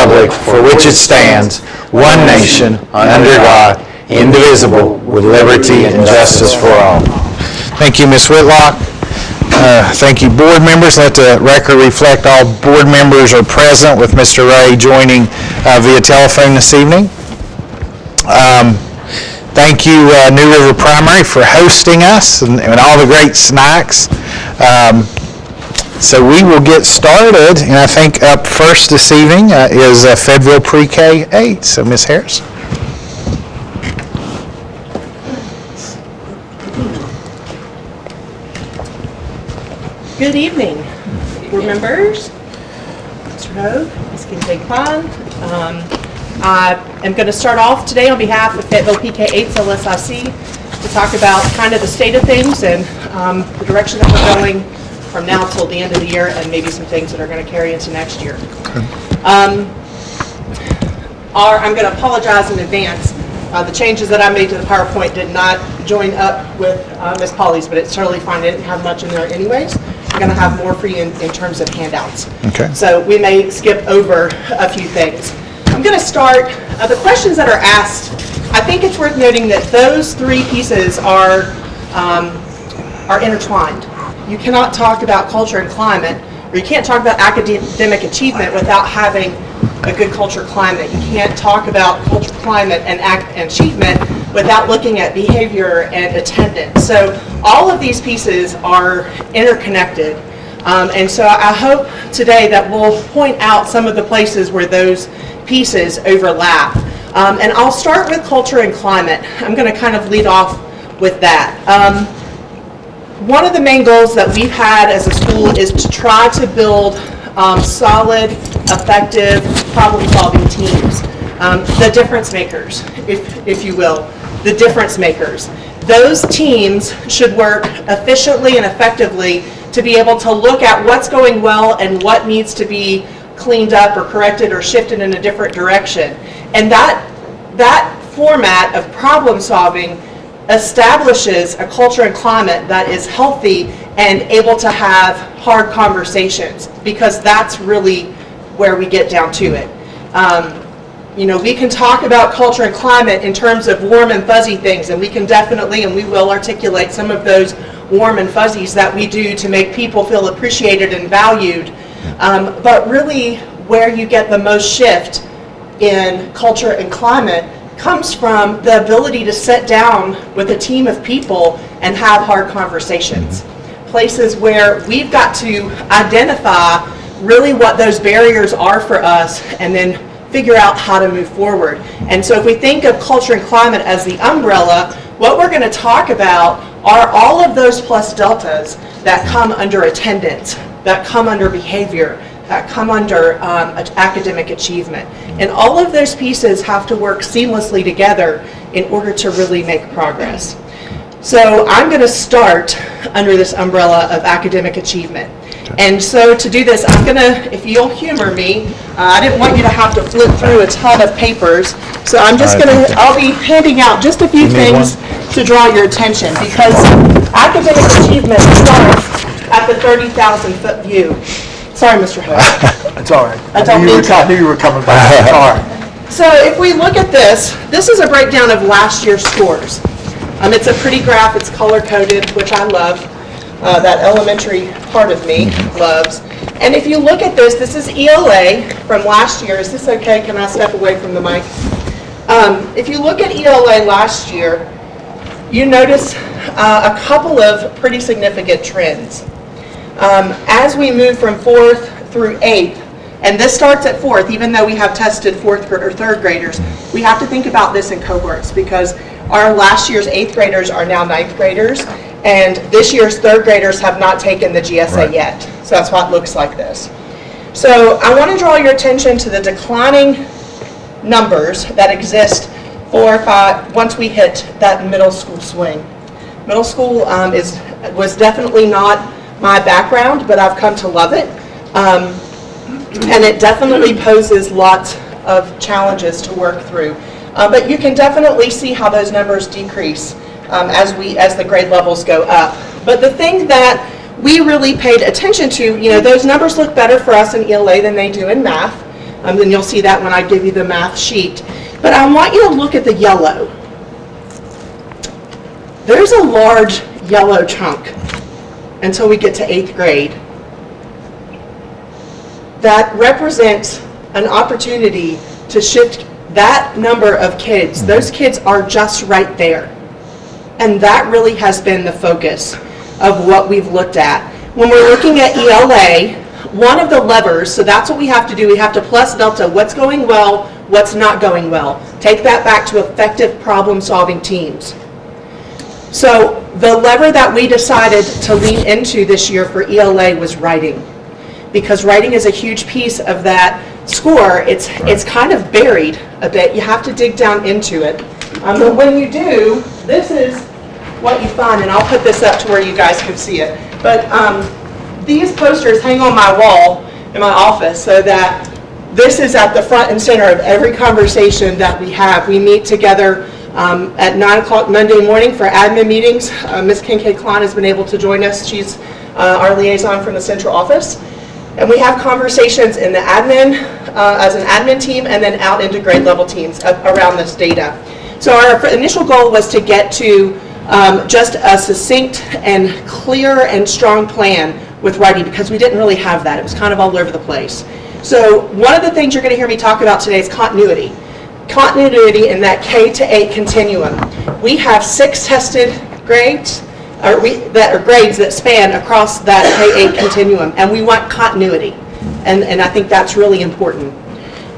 republic for which it stands, one nation, under God, indivisible, with liberty and justice for all. Thank you, Ms. Whitlock. Thank you, board members. Let the record reflect all board members are present, with Mr. Ray joining via telephone this evening. Thank you, New River Primary, for hosting us and all the great snacks. So we will get started, and I think up first this evening is Fayetteville Pre-K 8. So Ms. Harris. Good evening, board members, Mr. Hogue, Ms. Kincaid-Klein. I am going to start off today on behalf of Fayetteville PK8's LSIC to talk about kind of the state of things and the direction that we're going from now till the end of the year, and maybe some things that are going to carry into next year. Okay. I'm going to apologize in advance. The changes that I made to the PowerPoint did not join up with Ms. Polly's, but it's totally fine. I didn't have much in there anyways. I'm going to have more for you in terms of handouts. Okay. So we may skip over a few things. I'm going to start, the questions that are asked, I think it's worth noting that those three pieces are intertwined. You cannot talk about culture and climate, or you can't talk about academic achievement without having a good culture climate. You can't talk about culture, climate, and achievement without looking at behavior and attendance. So all of these pieces are interconnected. And so I hope today that we'll point out some of the places where those pieces overlap. And I'll start with culture and climate. I'm going to kind of lead off with that. One of the main goals that we've had as a school is to try to build solid, effective problem-solving teams. The difference makers, if you will, the difference makers. Those teams should work efficiently and effectively to be able to look at what's going well and what needs to be cleaned up or corrected or shifted in a different direction. And that format of problem solving establishes a culture and climate that is healthy and able to have hard conversations, because that's really where we get down to it. We can talk about culture and climate in terms of warm and fuzzy things, and we can definitely, and we will articulate some of those warm and fuzzies that we do to make people feel appreciated and valued. But really, where you get the most shift in culture and climate comes from the ability to sit down with a team of people and have hard conversations. Places where we've got to identify really what those barriers are for us and then figure out how to move forward. And so if we think of culture and climate as the umbrella, what we're going to talk about are all of those plus deltas that come under attendance, that come under behavior, that come under academic achievement. And all of those pieces have to work seamlessly together in order to really make progress. So I'm going to start under this umbrella of academic achievement. And so to do this, I'm going to, if you'll humor me, I didn't want you to have to flip through a ton of papers. So I'm just going to, I'll be handing out just a few things to draw your attention, because academic achievement starts at the 30,000-foot view. Sorry, Mr. Hood. It's all right. I knew you were coming back. It's all right. So if we look at this is a breakdown of last year's scores. It's a pretty graph. It's color-coded, which I love. That elementary part of me loves. And if you look at this is ELA from last year. Is this okay? Can I step away from the mic? If you look at ELA last year, you notice a couple of pretty significant trends. As we move from 4th through 8th, and this starts at 4th, even though we have tested 4th or 3rd graders, we have to think about this in cohorts, because our last year's 8th graders are now 9th graders, and this year's 3rd graders have not taken the GSA yet. So that's why it looks like this. So I want to draw your attention to the declining numbers that exist once we hit that middle school swing. Middle school was definitely not my background, but I've come to love it. And it definitely poses lots of challenges to work through. But you can definitely see how those numbers decrease as the grade levels go up. But the thing that we really paid attention to, those numbers look better for us in ELA than they do in math. Then you'll see that when I give you the math sheet. But I want you to look at the yellow. There's a large yellow chunk until we get to 8th grade. That represents an opportunity to shift that number of kids. Those kids are just right there. And that really has been the focus of what we've looked at. When we're looking at ELA, one of the levers, so that's what we have to do, we have to plus delta what's going well, what's not going well. Take that back to effective problem-solving teams. So the lever that we decided to lean into this year for ELA was writing, because writing is a huge piece of that score. It's kind of buried a bit. You have to dig down into it. But when you do, this is what you find, and I'll put this up to where you guys can see it. But these posters hang on my wall in my office so that this is at the front and center of every conversation that we have. We meet together at 9 o'clock Monday morning for admin meetings. Ms. Kincaid-Klein has been able to join us. She's our liaison from the central office. And we have conversations in the admin, as an admin team, and then out into grade level teams around this data. So our initial goal was to get to just a succinct and clear and strong plan with writing, because we didn't really have that. It was kind of all over the place. So one of the things you're going to hear me talk about today is continuity. Continuity in that K to 8 continuum. We have 6 tested grades, that are grades that span across that K-8 continuum, and we want continuity. And I think that's really important.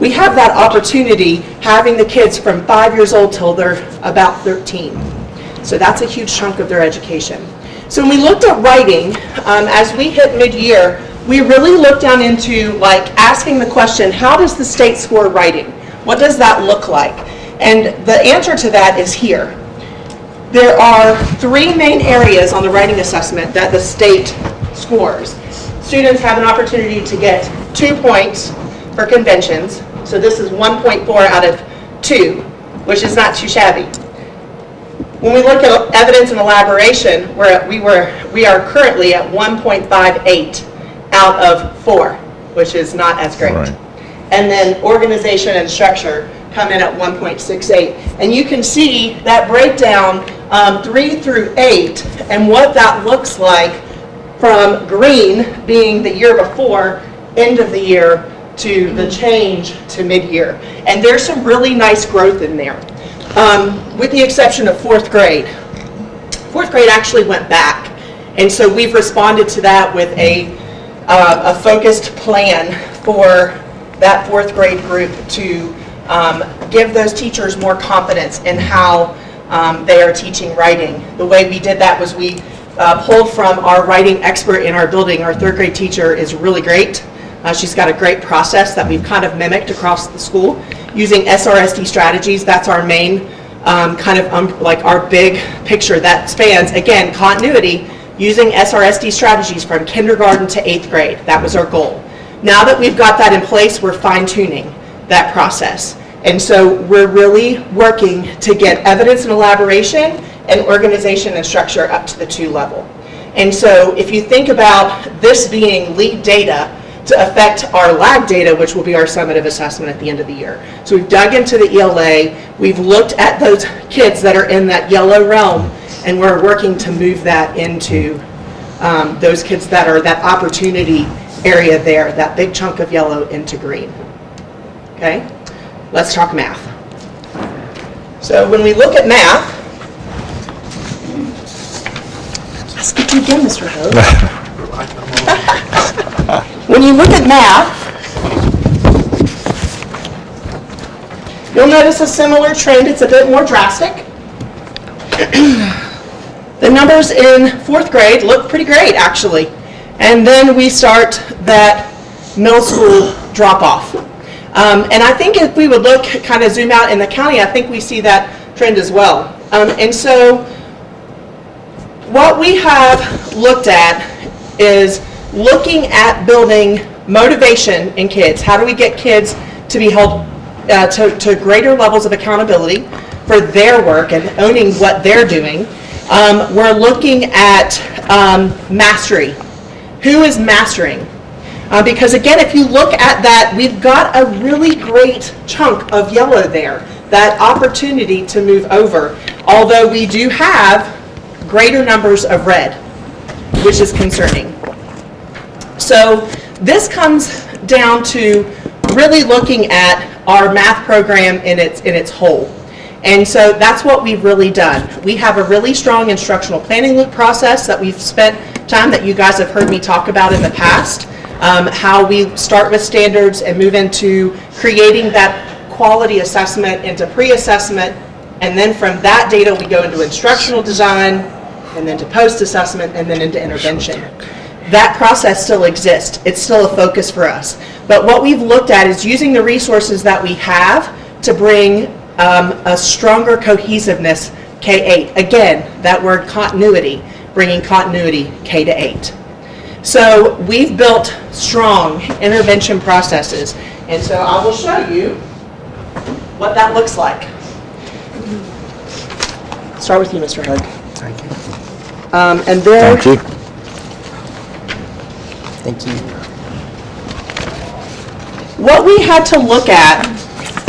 We have that opportunity having the kids from 5 years old till they're about 13. So that's a huge chunk of their education. So when we looked at writing, as we hit mid-year, we really looked down into like asking the question, how does the state score writing? What does that look like? And the answer to that is here. There are 3 main areas on the writing assessment that the state scores. Students have an opportunity to get 2 points for conventions. So this is 1.4 out of 2, which is not too shabby. When we look at evidence and elaboration, we are currently at 1.58 out of 4, which is not as great. Right. And then organization and structure come in at 1.68. And you can see that breakdown 3 through 8 and what that looks like from green being the year before, end of the year, to the change to mid-year. And there's some really nice growth in there. With the exception of 4th grade. 4th grade actually went back. And so we've responded to that with a focused plan for that 4th grade group to give those teachers more confidence in how they are teaching writing. The way we did that was we pulled from our writing expert in our building. Our 3rd grade teacher is really great. She's got a great process that we've kind of mimicked across the school using SRSD strategies. That's our main like our big picture that spans, again, continuity using SRSD strategies from kindergarten to 8th grade. That was our goal. Now that we've got that in place, we're fine-tuning that process. And so we're really working to get evidence and elaboration and organization and structure up to the 2 level. And so if you think about this being lead data to affect our lag data, which will be our summative assessment at the end of the year. So we've dug into the ELA, we've looked at those kids that are in that yellow realm, and we're working to move that into those kids that are that opportunity area there, that big chunk of yellow into green. Okay, let's talk math. So when we look at math, I skipped you again, Mr. Hope. When you look at math, you'll notice a similar trend. It's a bit more drastic. The numbers in 4th grade look pretty great, actually. And then we start that middle school drop-off. And I think if we would look, kind of zoom out in the county, I think we see that trend as well. And so what we have looked at is looking at building motivation in kids. How do we get kids to be held to greater levels of accountability for their work and owning what they're doing? We're looking at mastery. Who is mastering? Because again, if you look at that, we've got a really great chunk of yellow there, that opportunity to move over, although we do have greater numbers of red, which is concerning. So this comes down to really looking at our math program in its whole. And so that's what we've really done. We have a really strong instructional planning loop process that we've spent time that you guys have heard me talk about in the past, how we start with standards and move into creating that quality assessment into pre-assessment, and then from that data we go into instructional design, and then to post-assessment, and then into intervention. That process still exists. It's still a focus for us. But what we've looked at is using the resources that we have to bring a stronger cohesiveness K-8. Again, that word continuity, bringing continuity K-8. So we've built strong intervention processes. And so I will show you what that looks like. Start with you, Mr. Hood. Thank you. And there. Thank you. Thank you. What we had to look at,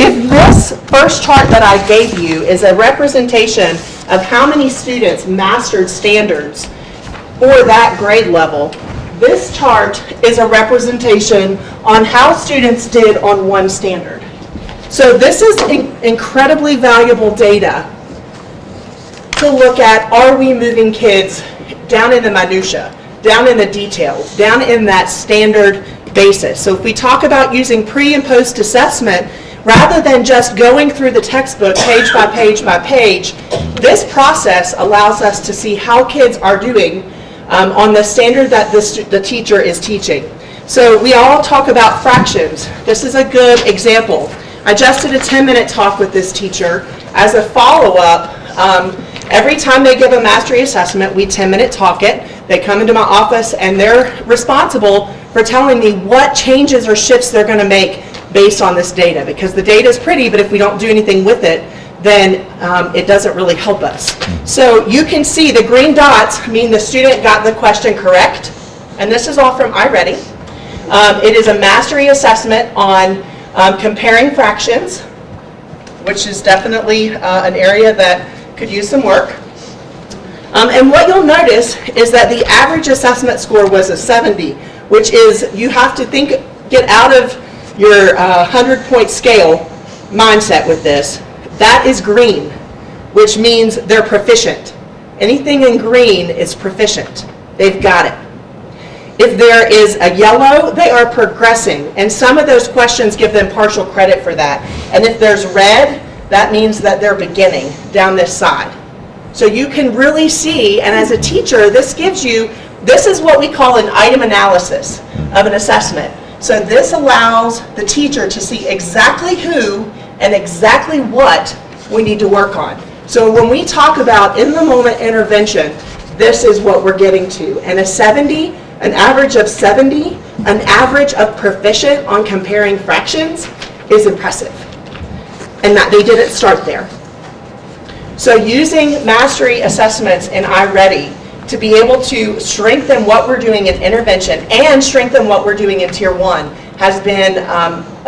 if this first chart that I gave you is a representation of how many students mastered standards for that grade level, this chart is a representation on how students did on one standard. So this is incredibly valuable data to look at, are we moving kids down in the minutia, down in the details, down in that standard basis. So if we talk about using pre and post assessment, rather than just going through the textbook page by page by page, this process allows us to see how kids are doing on the standard that the teacher is teaching. So we all talk about fractions. This is a good example. I just did a 10-minute talk with this teacher as a follow-up. Every time they give a mastery assessment, we 10-minute talk it. They come into my office and they're responsible for telling me what changes or shifts they're going to make based on this data, because the data is pretty, but if we don't do anything with it, then it doesn't really help us. So you can see the green dots mean the student got the question correct, and this is all from iReady. It is a mastery assessment on comparing fractions, which is definitely an area that could use some work. And what you'll notice is that the average assessment score was a 70, which is, you have to get out of your 100-point scale mindset with this. That is green, which means they're proficient. Anything in green is proficient. They've got it. If there is a yellow, they are progressing, and some of those questions give them partial credit for that. And if there's red, that means that they're beginning down this side. So you can really see, and as a teacher, this is what we call an item analysis of an assessment. So this allows the teacher to see exactly who and exactly what we need to work on. So when we talk about in-the-moment intervention, this is what we're getting to. And a 70, an average of 70, an average of proficient on comparing fractions is impressive. And that they didn't start there. So using mastery assessments in iReady to be able to strengthen what we're doing in intervention and strengthen what we're doing in Tier 1 has been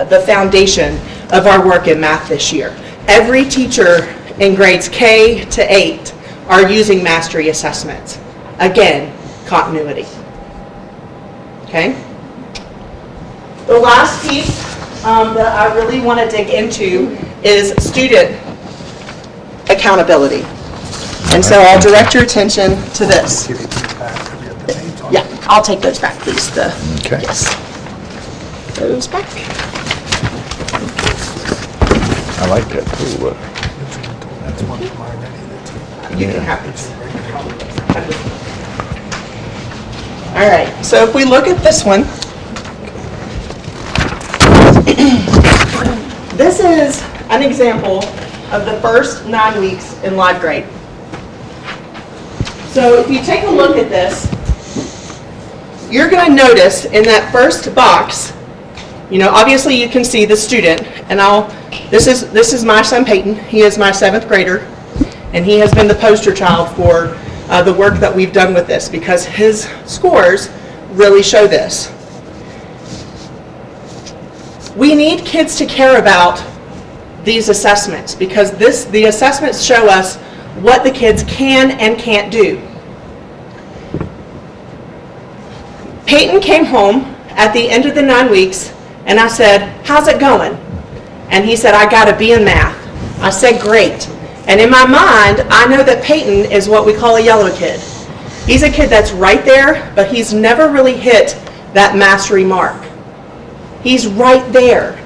the foundation of our work in math this year. Every teacher in grades K to 8 are using mastery assessments. Again, continuity. Okay? The last piece that I really want to dig into is student accountability. And so I'll direct your attention to this. Yeah, I'll take those back, please. Okay. Yes. Those back. I like that. Ooh, You can have these. All right, so if we look at this one, this is an example of the first 9 weeks in live grade. So if you take a look at this, you're going to notice in that first box, obviously you can see the student, and this is my son Peyton. He is my 7th grader, and he has been the poster child for the work that we've done with this, because his scores really show this. We need kids to care about these assessments because the assessments show us what the kids can and can't do. Peyton came home at the end of the 9 weeks and I said, how's it going? And he said, I got a B in math. I said, great. And in my mind, I know that Peyton is what we call a yellow kid. He's a kid that's right there, but he's never really hit that mastery mark. He's right there.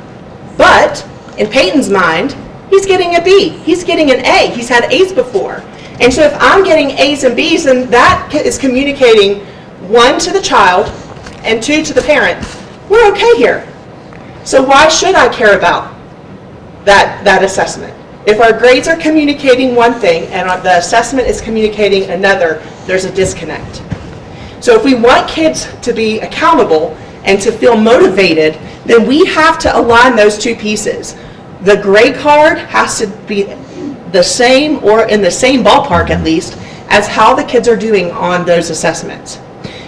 But in Peyton's mind, he's getting a B. He's getting an A. He's had A's before. And so if I'm getting A's and B's, then that is communicating, 1, to the child, and 2, to the parent. We're okay here. So why should I care about that assessment? If our grades are communicating one thing and the assessment is communicating another, there's a disconnect. So if we want kids to be accountable and to feel motivated, then we have to align those two pieces. The grade card has to be the same, or in the same ballpark at least, as how the kids are doing on those assessments.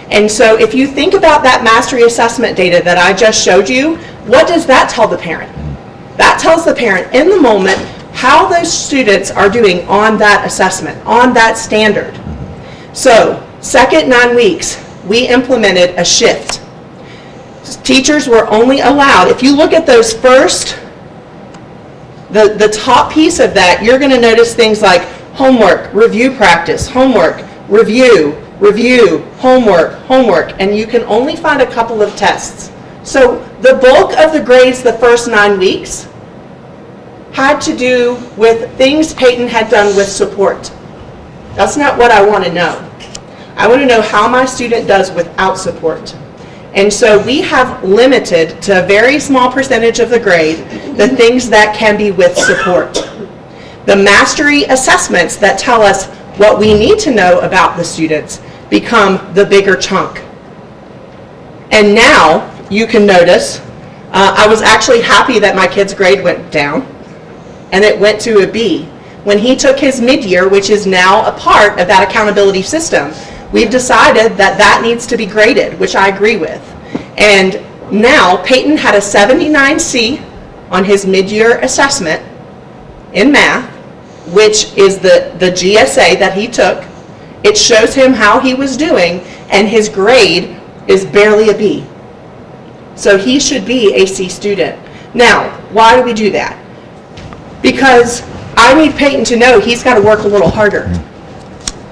And so if you think about that mastery assessment data that I just showed you, what does that tell the parent? That tells the parent in the moment how those students are doing on that assessment, on that standard. So, second 9 weeks, we implemented a shift. Teachers were only allowed, if you look at those first, the top piece of that, you're going to notice things like homework, review practice, homework, review, homework, and you can only find a couple of tests. So the bulk of the grades the first 9 weeks had to do with things Peyton had done with support. That's not what I want to know. I want to know how my student does without support. And so we have limited to a very small percentage of the grade the things that can be with support. The mastery assessments that tell us what we need to know about the students become the bigger chunk. And now you can notice, I was actually happy that my kid's grade went down and it went to a B. When he took his mid-year, which is now a part of that accountability system, we've decided that that needs to be graded, which I agree with. And now Peyton had a 79C on his mid-year assessment in math, which is the GSA that he took. It shows him how he was doing, and his grade is barely a B. So he should be a C student. Now, why do we do that? Because I need Peyton to know he's got to work a little harder.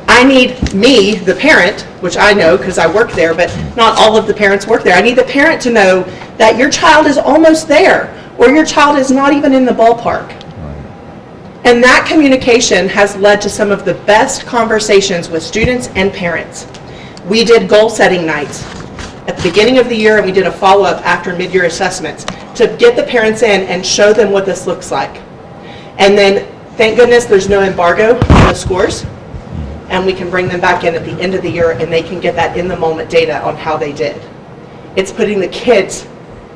I need me, the parent, which I know because I work there, but not all of the parents work there. I need the parent to know that your child is almost there, or your child is not even in the ballpark. And that communication has led to some of the best conversations with students and parents. We did goal setting nights at the beginning of the year, and we did a follow-up after mid-year assessments to get the parents in and show them what this looks like. And then, thank goodness, there's no embargo on the scores, and we can bring them back in at the end of the year and they can get that in-the-moment data on how they did. It's putting the kids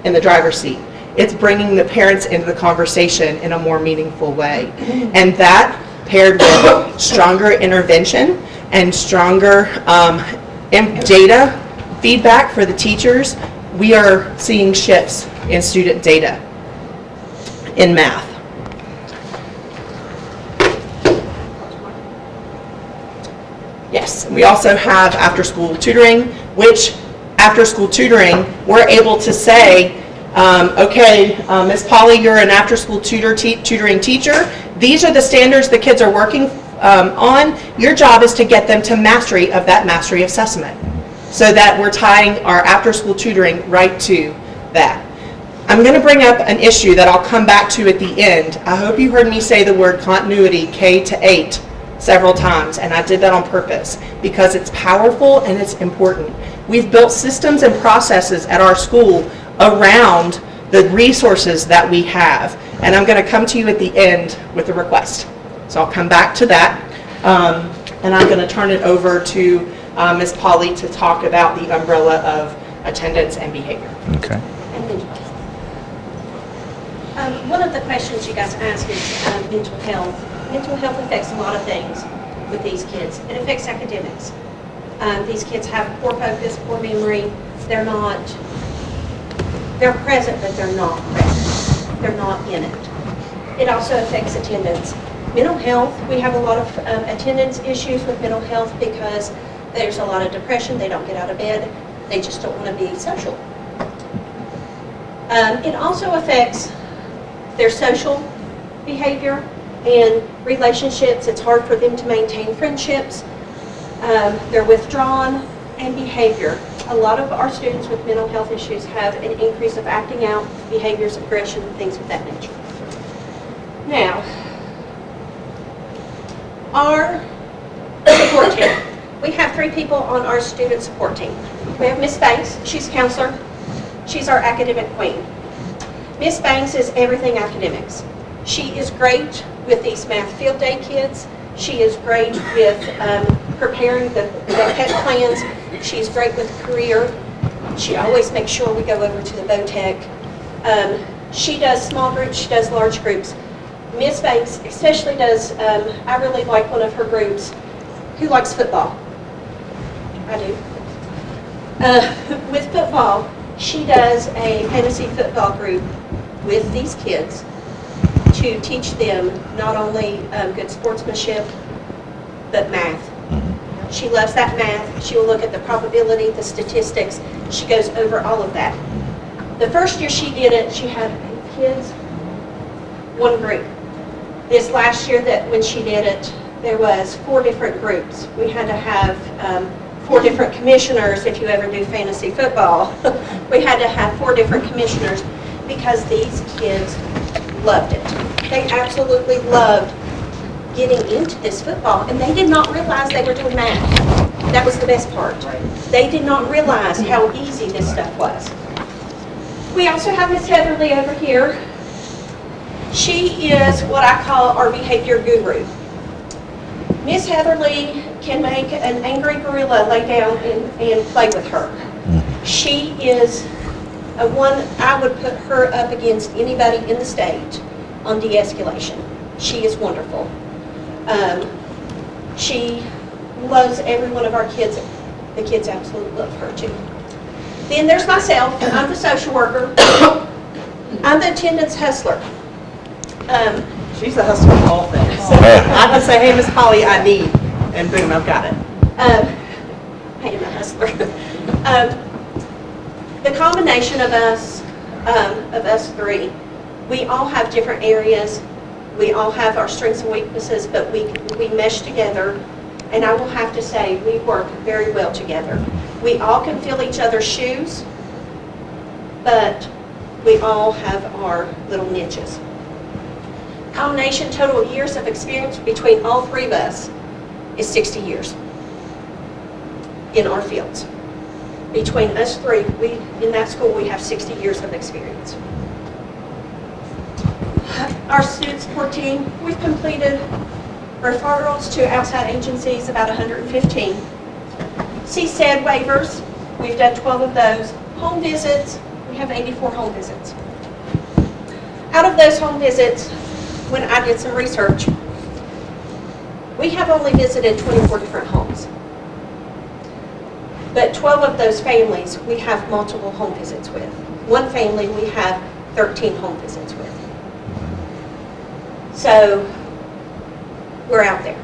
in the driver's seat. It's bringing the parents into the conversation in a more meaningful way. And that, paired with stronger intervention and stronger data feedback for the teachers, we are seeing shifts in student data in math. Yes, we also have after-school tutoring, which after-school tutoring, we're able to say, okay, Ms. Polly, you're an after-school tutoring teacher. These are the standards the kids are working on. Your job is to get them to mastery of that mastery assessment, so that we're tying our after-school tutoring right to that. I'm going to bring up an issue that I'll come back to at the end. I hope you heard me say the word continuity, K-8, several times, and I did that on purpose because it's powerful and it's important. We've built systems and processes at our school around the resources that we have, and I'm going to come to you at the end with a request. So I'll come back to that, and I'm going to turn it over to Ms. Polly to talk about the umbrella of attendance and behavior. Okay. One of the questions you guys ask is mental health. Mental health affects a lot of things with these kids. It affects academics. These kids have poor focus, poor memory. They're They're present, but they're not present. They're not in it. It also affects attendance. Mental health, we have a lot of attendance issues with mental health because there's a lot of depression. They don't get out of bed. They just don't want to be social. It also affects their social behavior and relationships. It's hard for them to maintain friendships. They're withdrawn, and behavior. A lot of our students with mental health issues have an increase of acting out, behaviors, aggression, things of that nature. Now, our support team. We have 3 people on our student support team. We have Miss Banks, she's a counselor. She's our academic queen. Miss Banks is everything academics. She is great with these math field day kids. She is great with preparing the pet plans. She's great with career. She always makes sure we go over to the VOTEC. She does small groups, she does large groups. Miss Banks especially does, I really like one of her groups. Who likes football? I do. With football, she does a fantasy football group with these kids to teach them not only good sportsmanship, but math. She loves that math. She will look at the probability, the statistics. She goes over all of that. The first year she did it, she had 8 kids, 1 group. This last year that when she did it, there was 4 different groups. We had to have 4 different commissioners if you ever do fantasy football. We had to have 4 different commissioners because these kids loved it. They absolutely loved getting into this football, and they did not realize they were doing math. That was the best part. They did not realize how easy this stuff was. We also have Miss Heatherly over here. She is what I call our behavior guru. Miss Heatherly can make an angry gorilla lay down and play with her. She is a one, I would put her up against anybody in the state on de-escalation. She is wonderful. She loves every one of our kids. The kids absolutely love her too. Then there's myself. I'm the social worker. I'm the attendance hustler. She's the hustler of all things. I can say, hey, Miss Polly, I need, and boom, I've got it. I am a hustler. The combination of us 3, we all have different areas. We all have our strengths and weaknesses, but we mesh together. And I will have to say, we work very well together. We all can fill each other's shoes, but we all have our little niches. Combination total years of experience between all 3 of us is 60 years in our fields. Between us 3, in that school, we have 60 years of experience. Our student support team, we've completed referrals to outside agencies, about 115. CSED waivers, we've done 12 of those. Home visits, we have 84 home visits. Out of those home visits, when I did some research, we have only visited 24 different homes. But 12 of those families, we have multiple home visits with. One family, we have 13 home visits with. So, we're out there.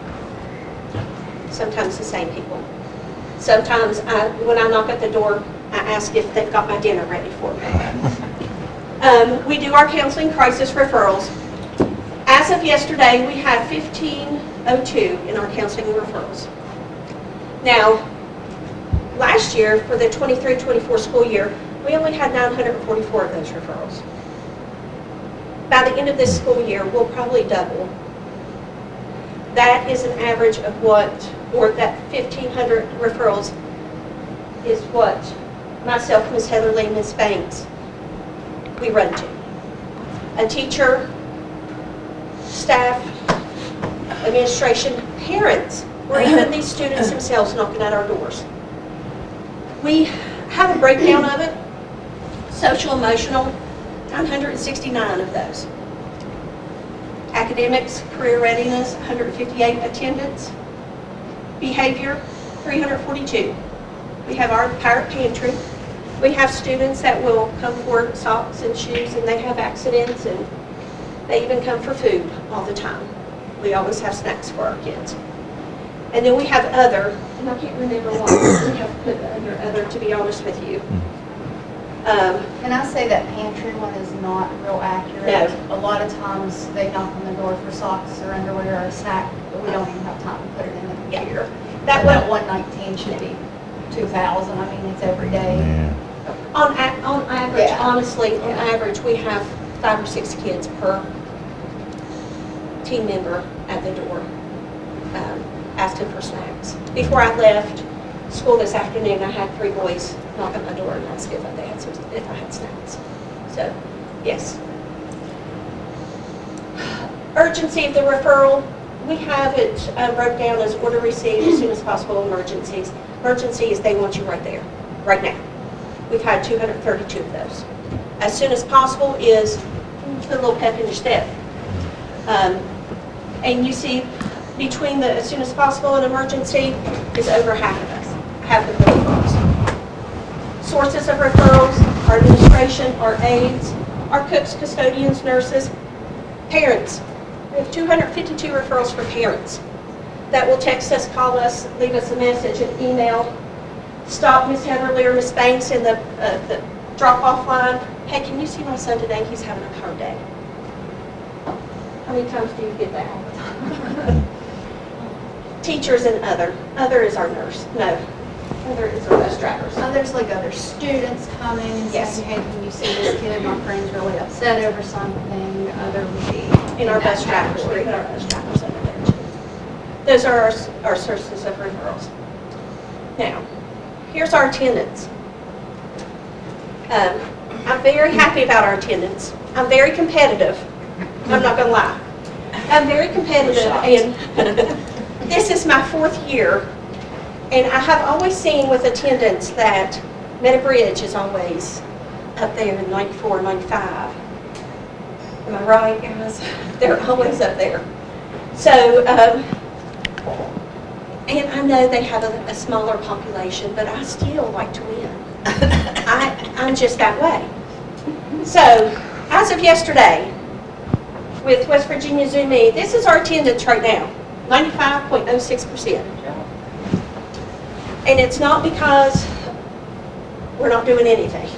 Sometimes the same people. Sometimes when I knock at the door, I ask if they've got my dinner ready for me. We do our counseling crisis referrals. As of yesterday, we had 1502 in our counseling referrals. Now, last year, for the 23-24 school year, we only had 944 of those referrals. By the end of this school year, we'll probably double. That is an average of what, or that 1,500 referrals is what myself, Ms. Heatherly, and Ms. Banks, we run to. A teacher, staff, administration, parents, or even these students themselves knocking at our doors. We have a breakdown of it. Social, emotional, 969 of those. Academics, career readiness, 158 attendance. Behavior, 342. We have our pirate pantry. We have students that will come for socks and shoes, and they have accidents, and they even come for food all the time. We always have snacks for our kids. And then we have other, and I can't remember what we have put under other, to be honest with you. Can I say that pantry one is not real accurate? No. A lot of times they knock on the door for socks or underwear or a snack, but we don't even have time to put it in the computer. That That one, 119 should be 2,000. I mean, it's every day. on average, Yeah. honestly, on Yeah. average, we have 5 or 6 kids per team member at the door asking for snacks. Before I left school this afternoon, I had 3 boys knock on my door and ask if I had snacks. So, yes. Urgency of the referral, we have it broke down as order received as soon as possible. Emergencies. Emergencies, they want you right there, right now. We've had 232 of those. As soon as possible is put a little pep in your step. And you see, between the as soon as possible and emergency is over half of us, half of the referrals. Sources of referrals, our administration, our aides, our cooks, custodians, nurses, parents. We have 252 referrals for parents that will text us, call us, leave us a message, an email, stop Miss Heatherly or Miss Banks in the drop-off line. Hey, can you see my son today? He's having a hard day. How many times do you get that? All the time. Teachers and other. Other is our nurse. No. Other is our bus drivers. There's like other students coming and Yes. saying, hey, can you see this kid? My friend's really upset over something. Other would be. In our bus that drivers. We category. put our bus drivers under there too. Those are our sources of referrals. Now, here's our attendance. I'm very happy about our attendance. I'm very competitive. I'm not gonna lie. I'm very competitive, and this is my 4th year, and I have always seen with attendance that Meta Bridge is always up there in 94, 95. Am I right, guys? They're always up there. So, and I know they have a smaller population, but I still like to win. I'm just that way. So, as of yesterday, with West Virginia Zoom Me, this is our attendance right now, 95.06%. And it's not because we're not doing anything.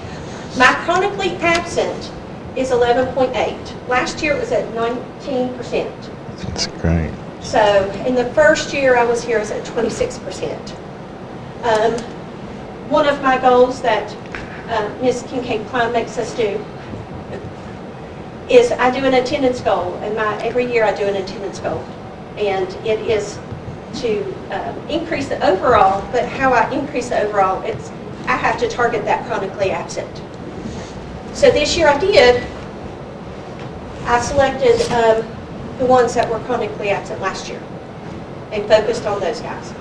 My chronically absent is 11.8. Last year it was at 19%. That's great. So in the first year I was here, I was at 26%. One of my goals that Ms. Kincaid-Klein makes us do is I do an attendance goal, and every year I do an attendance goal. And it is to increase the overall, but how I increase the overall, I have to target that chronically absent. So this year I did. I selected the ones that were chronically absent last year and focused on those guys.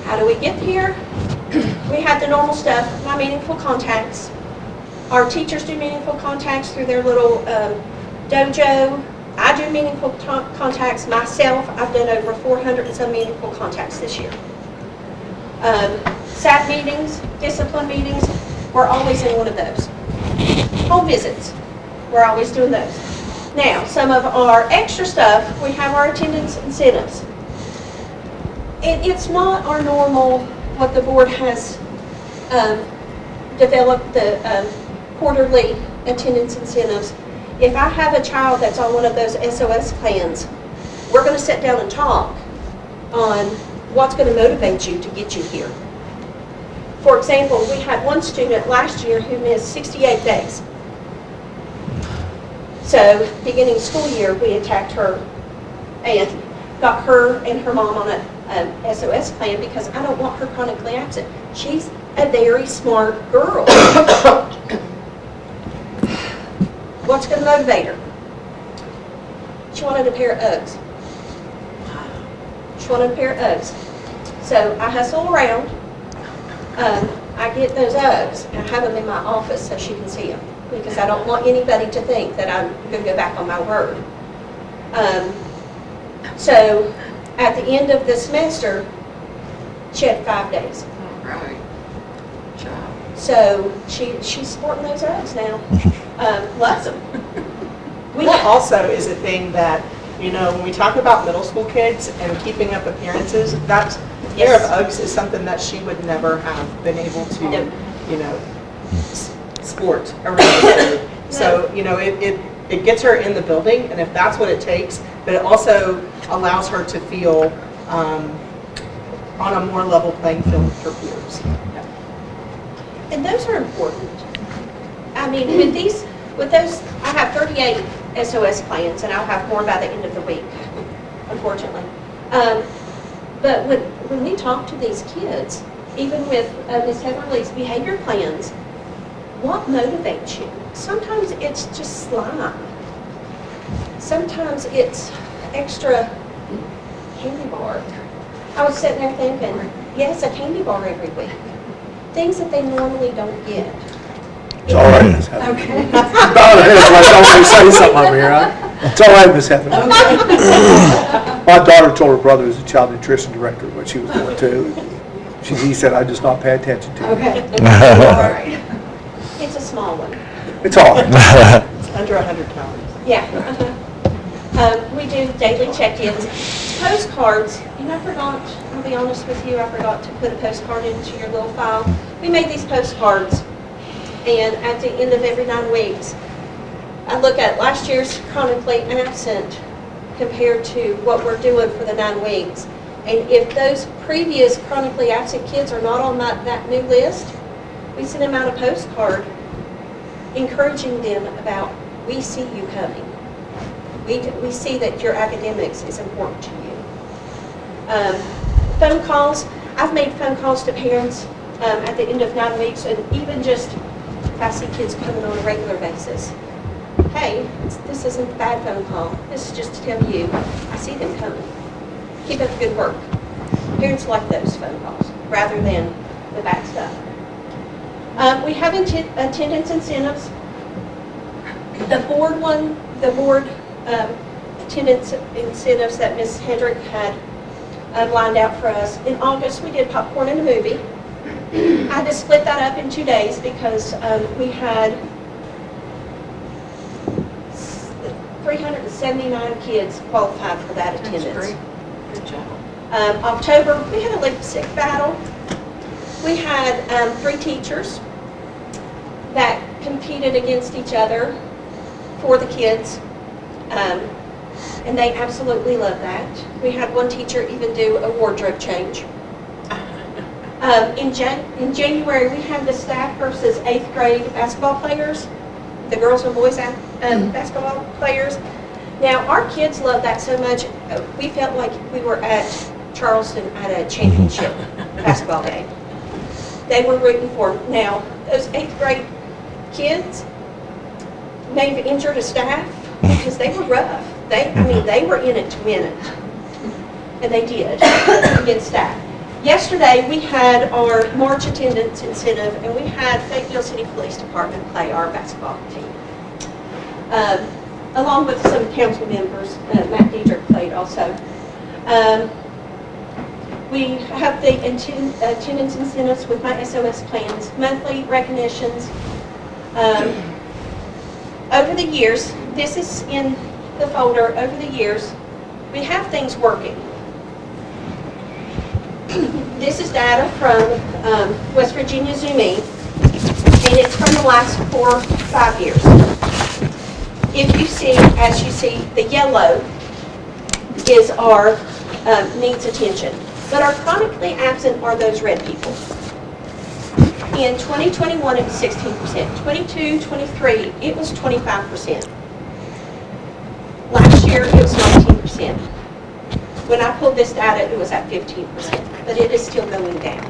How do we get here? We have the normal stuff, my meaningful contacts. Our teachers do meaningful contacts through their little dojo. I do meaningful contacts myself. I've done over 400 and some meaningful contacts this year. SAT meetings, discipline meetings, we're always in one of those. Home visits, we're always doing those. Now, some of our extra stuff, we have our attendance incentives. It's not our normal, what the board has developed, the quarterly attendance incentives. If I have a child that's on one of those SOS plans, we're going to sit down and talk on what's going to motivate you to get you here. For example, we had one student last year who missed 68 days. So, beginning school year, we attacked her and got her and her mom on a SOS plan because I don't want her chronically absent. She's a very smart girl. What's going to motivate her? She wanted a pair of Uggs. She wanted a pair of Uggs. So I hustle around. I get those Uggs and I have them in my office so she can see them because I don't want anybody to think that I'm going to go back on my word. So at the end of the semester, she had 5 days. Right. Job. So she's sporting those Uggs now. Loves them. That also is a thing that, when we talk about middle school kids and keeping up appearances, that pair of Uggs is something that she would never have been able to, Nope. sport around the school. So, it gets her in the building, and if that's what it takes, but it also allows her to feel on a more level playing field with her peers. And those are important. I mean, with those, I have 38 SOS plans, and I'll have more by the end of the week, unfortunately. But when we talk to these kids, even with Ms. Heatherly's behavior plans, what motivates you? Sometimes it's just slime. Sometimes it's extra candy bar. I was sitting there thinking, yes, a candy bar every week. Things that they normally don't get. It's all right, Miss Heather. Okay. Bow her head like I want to say something over here, huh? It's all right, Miss Heather. My daughter told her brother who's a child nutrition director what she was going to. He said, I just not pay attention to you. Okay. All right. It's a small one. It's all right. It's under 100 calories. Yeah. We do daily check-ins. Postcards, and I forgot, I'll be honest with you, I forgot to put a postcard into your little file. We made these postcards, and at the end of every 9 weeks, I look at last year's chronically absent compared to what we're doing for the 9 weeks. And if those previous chronically absent kids are not on that new list, we send them out a postcard encouraging them about, we see you coming. We see that your academics is important to you. Phone calls, I've made phone calls to parents at the end of 9 weeks, and even just if I see kids coming on a regular basis. Hey, this isn't a bad phone call. This is just to tell you, I see them coming. Keep up the good work. Parents like those phone calls rather than the bad stuff. We have attendance incentives. The board attendance incentives that Ms. Hendrick had lined out for us. In August, we did popcorn and a movie. I had to split that up in 2 days because we had 379 kids qualified for that attendance. That's great. Good job. October, we had a lip-sync battle. We had 3 teachers that competed against each other for the kids, and they absolutely love that. We had one teacher even do a wardrobe change. In January, we had the staff versus 8th grade basketball players, the girls and boys basketball players. Now, our kids love that so much, we felt like we were at Charleston at a championship basketball game. They were rooting for them. Now, those 8th grade kids may have injured a staff because they were rough. They were in it to win it. And they did against staff. Yesterday, we had our March attendance incentive, and we had Fayetteville City Police Department play our basketball team. Along with some council members, Matt Diedrich played also. We have the attendance incentives with my SOS plans, monthly recognitions. Over the years, this is in the folder, over the years, we have things working. This is data from West Virginia Zooming, and it's from the last 4 or 5 years. If you see, as you see, the yellow is our needs attention, but our chronically absent are those red people. In 2021, it was 16%. 22, 23, it was 25%. Last year, it was 19%. When I pulled this data, it was at 15%, but it is still going down.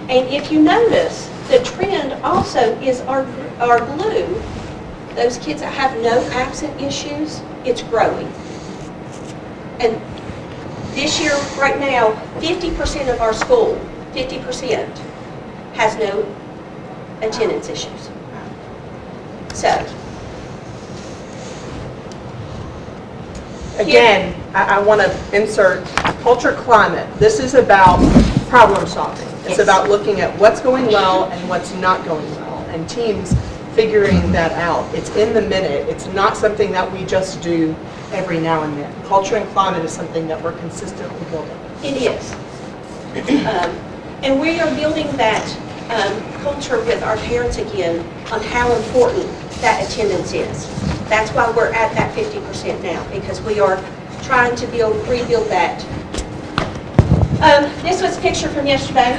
And if you notice, the trend also is our blue, those kids that have no absent issues, it's growing. And this year, right now, 50% of our school, 50%, has no attendance issues. So, Again, I want to insert culture climate. This is about problem solving. It's Yes. about looking at what's going well and what's not going well, and teams figuring that out. It's in the minute. It's not something that we just do every now and then. Culture and climate is something that we're consistently building. It is. And we are building that culture with our parents again on how important that attendance is. That's why we're at that 50% now, because we are trying to rebuild that. This was a picture from yesterday.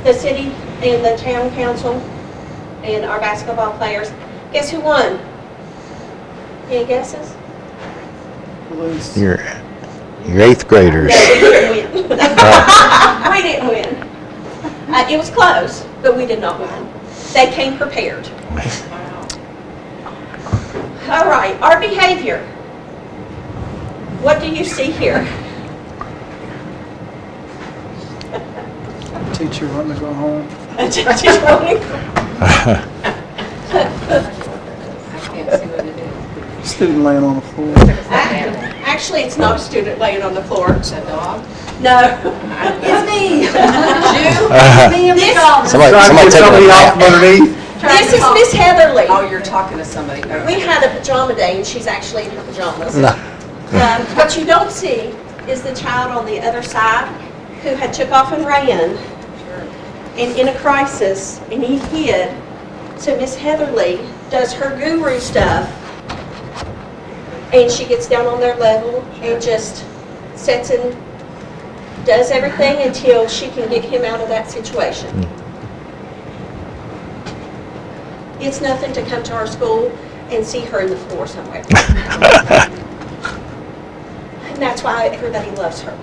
The city and the town council and our basketball players. Guess who won? Any guesses? Your 8th graders. No, we didn't win. We didn't win. It was close, but we did not win. They came prepared. All right, our behavior. What do you see here? Teacher wanting to go home. Student laying on the floor. Actually, it's not a student laying on the floor. It's a dog? No. It's me. Me and This- McDonald's. Somebody Trying to get take somebody a out nap. from underneath. This is Miss Heatherly. Oh, you're talking to somebody. Okay. We had a pajama day, and she's actually in her pajamas. No. What you don't see is the child on the other side who had took off and ran, and in a crisis, and he hid. So Miss Heatherly does her guru stuff, and she gets down on their level and just sits and does everything until she can get him out of that situation. It's nothing to come to our school and see her in the floor somewhere. And that's why everybody loves her.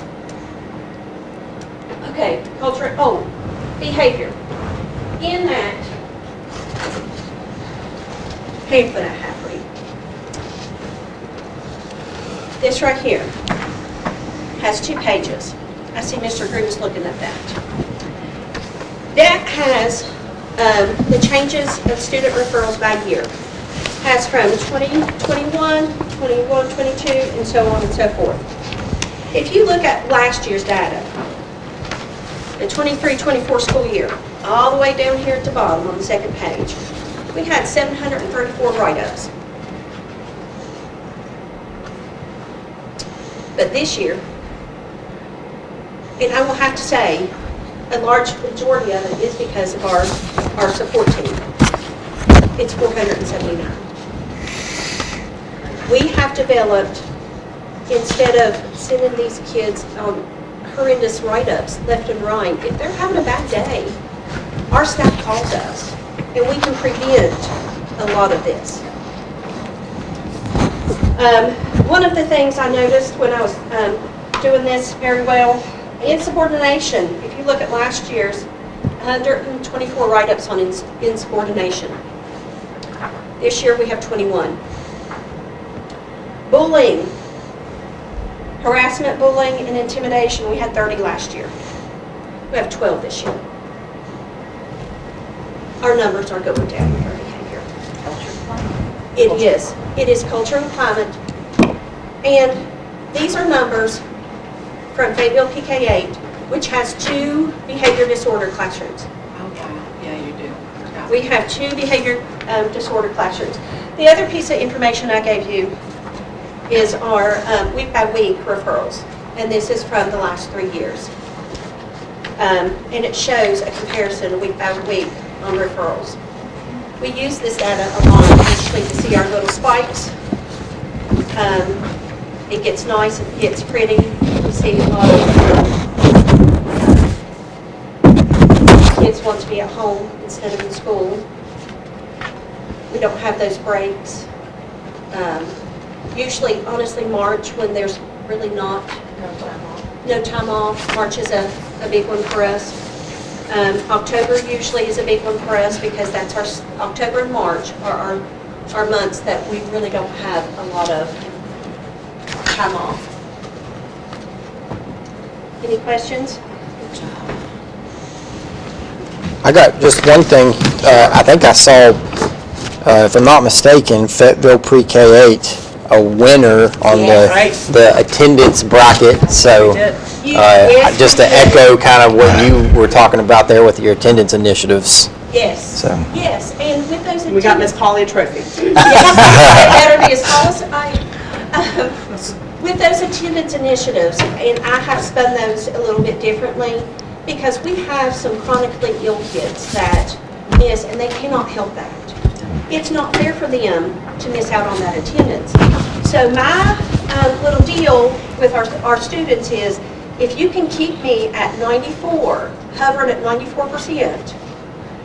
Okay, culture, behavior. In that pamphlet I have for you. This right here has 2 pages. I see Mr. Groom is looking at that. That has the changes of student referrals by year. Has from 2021, 21, 22, and so on and so forth. If you look at last year's data, the 23-24 school year, all the way down here at the bottom on the second page, we had 734 write-ups. But this year, and I will have to say, a large majority of it is because of our support team. It's 479. We have developed, instead of sending these kids on horrendous write-ups left and right, if they're having a bad day, our staff calls us, and we can prevent a lot of this. One of the things I noticed when I was doing this very well, insubordination. If you look at last year's, 124 write-ups on insubordination. This year we have 21. Bullying, harassment, bullying, and intimidation, we had 30 last year. We have 12 this year. Our numbers are going down with our behavior. It is culture and climate. And these are numbers from Fayetteville PK8, which has 2 behavior disorder classrooms. Oh, yeah, you do. Yeah. We have 2 behavior disorder classrooms. The other piece of information I gave you is our week-by-week referrals, and this is from the last 3 years. And it shows a comparison week-by-week on referrals. We use this data a lot, actually, to see our little spikes. It gets nice, it gets pretty. You see a lot of kids want to be at home instead of in school. We don't have those breaks. Usually, honestly, March, when there's really no time off. March is a big one for us. October usually is a big one for us because that's October and March are our months that we really don't have a lot of time off. Any questions? I got just one thing. I think I saw, if I'm not mistaken, Fayetteville Pre-K-8 a winner on Yes. Right. the attendance bracket, so. did. Yes, Just to we did. echo kind of what you were talking about there with your attendance initiatives. Yes, So. yes, and with those We got Miss attendance, Polly a trophy. yes, it better be as tall as with those attendance initiatives, and I have spun those a little bit differently, because we have some chronically ill kids that miss, and they cannot help that. It's not fair for them to miss out on that attendance. So my little deal with our students is, if you can keep me at 94, hovering at 94%,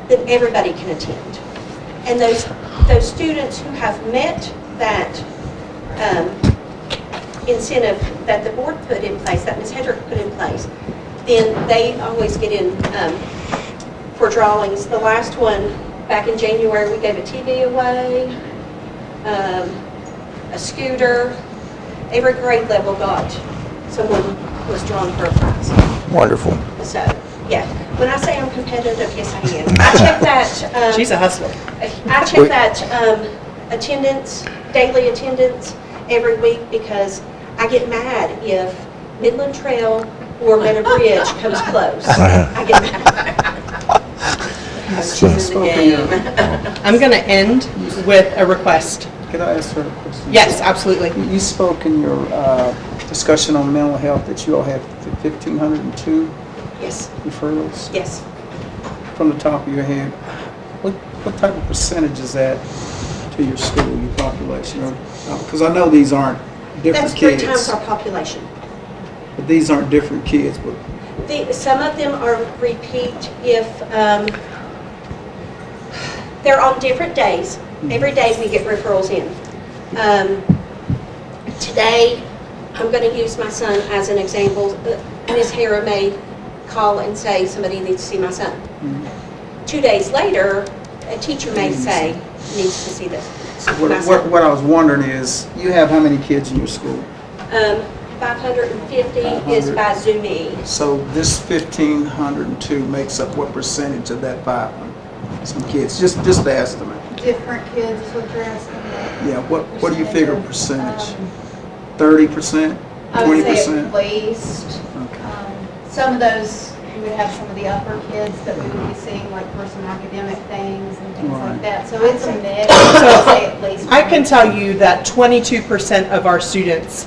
then everybody can attend. And those students who have met that incentive that the board put in place, that Ms. Hedrick put in place, then they always get in for drawings. The last one, back in January, we gave a TV away, a scooter. Every grade level got, someone was drawn for a prize. Wonderful. So, yeah, when I say I'm competitive, yes, I am. I check that. She's a hustler. I check that attendance, daily attendance every week, because I get mad if Midland Trail or Meadow Bridge comes close. I get mad. She's in the game. I'm going to end with a request. Could I ask her a question? Yes, absolutely. You spoke in your discussion on mental health that you all had 1,502 Yes, referrals. yes. From the top of your head, what type of percentage is that to your school, your population? Because I know these aren't different That's 3 kids. times our population. But these aren't different kids, but Some of them are repeat if they're on different days. Every day we get referrals in. Today, I'm going to use my son as an example. Ms. Hara may call and say, somebody needs to see my son. 2 days later, a teacher may say, needs to see this. so my son. what I was wondering is, you have how many kids in your school? 550 is by Zoom-E. So this 1,502 makes up what percentage of that 500? Some kids, just the estimate. Different kids is what you're asking about. Yeah, what do you figure percentage? 30%? I would say 20%? at least. Some of those, we would have some of the upper kids that we would be seeing, like for some academic things and things Right. like that. So it's a mix. I'd say at least. I can tell you that 22% of our students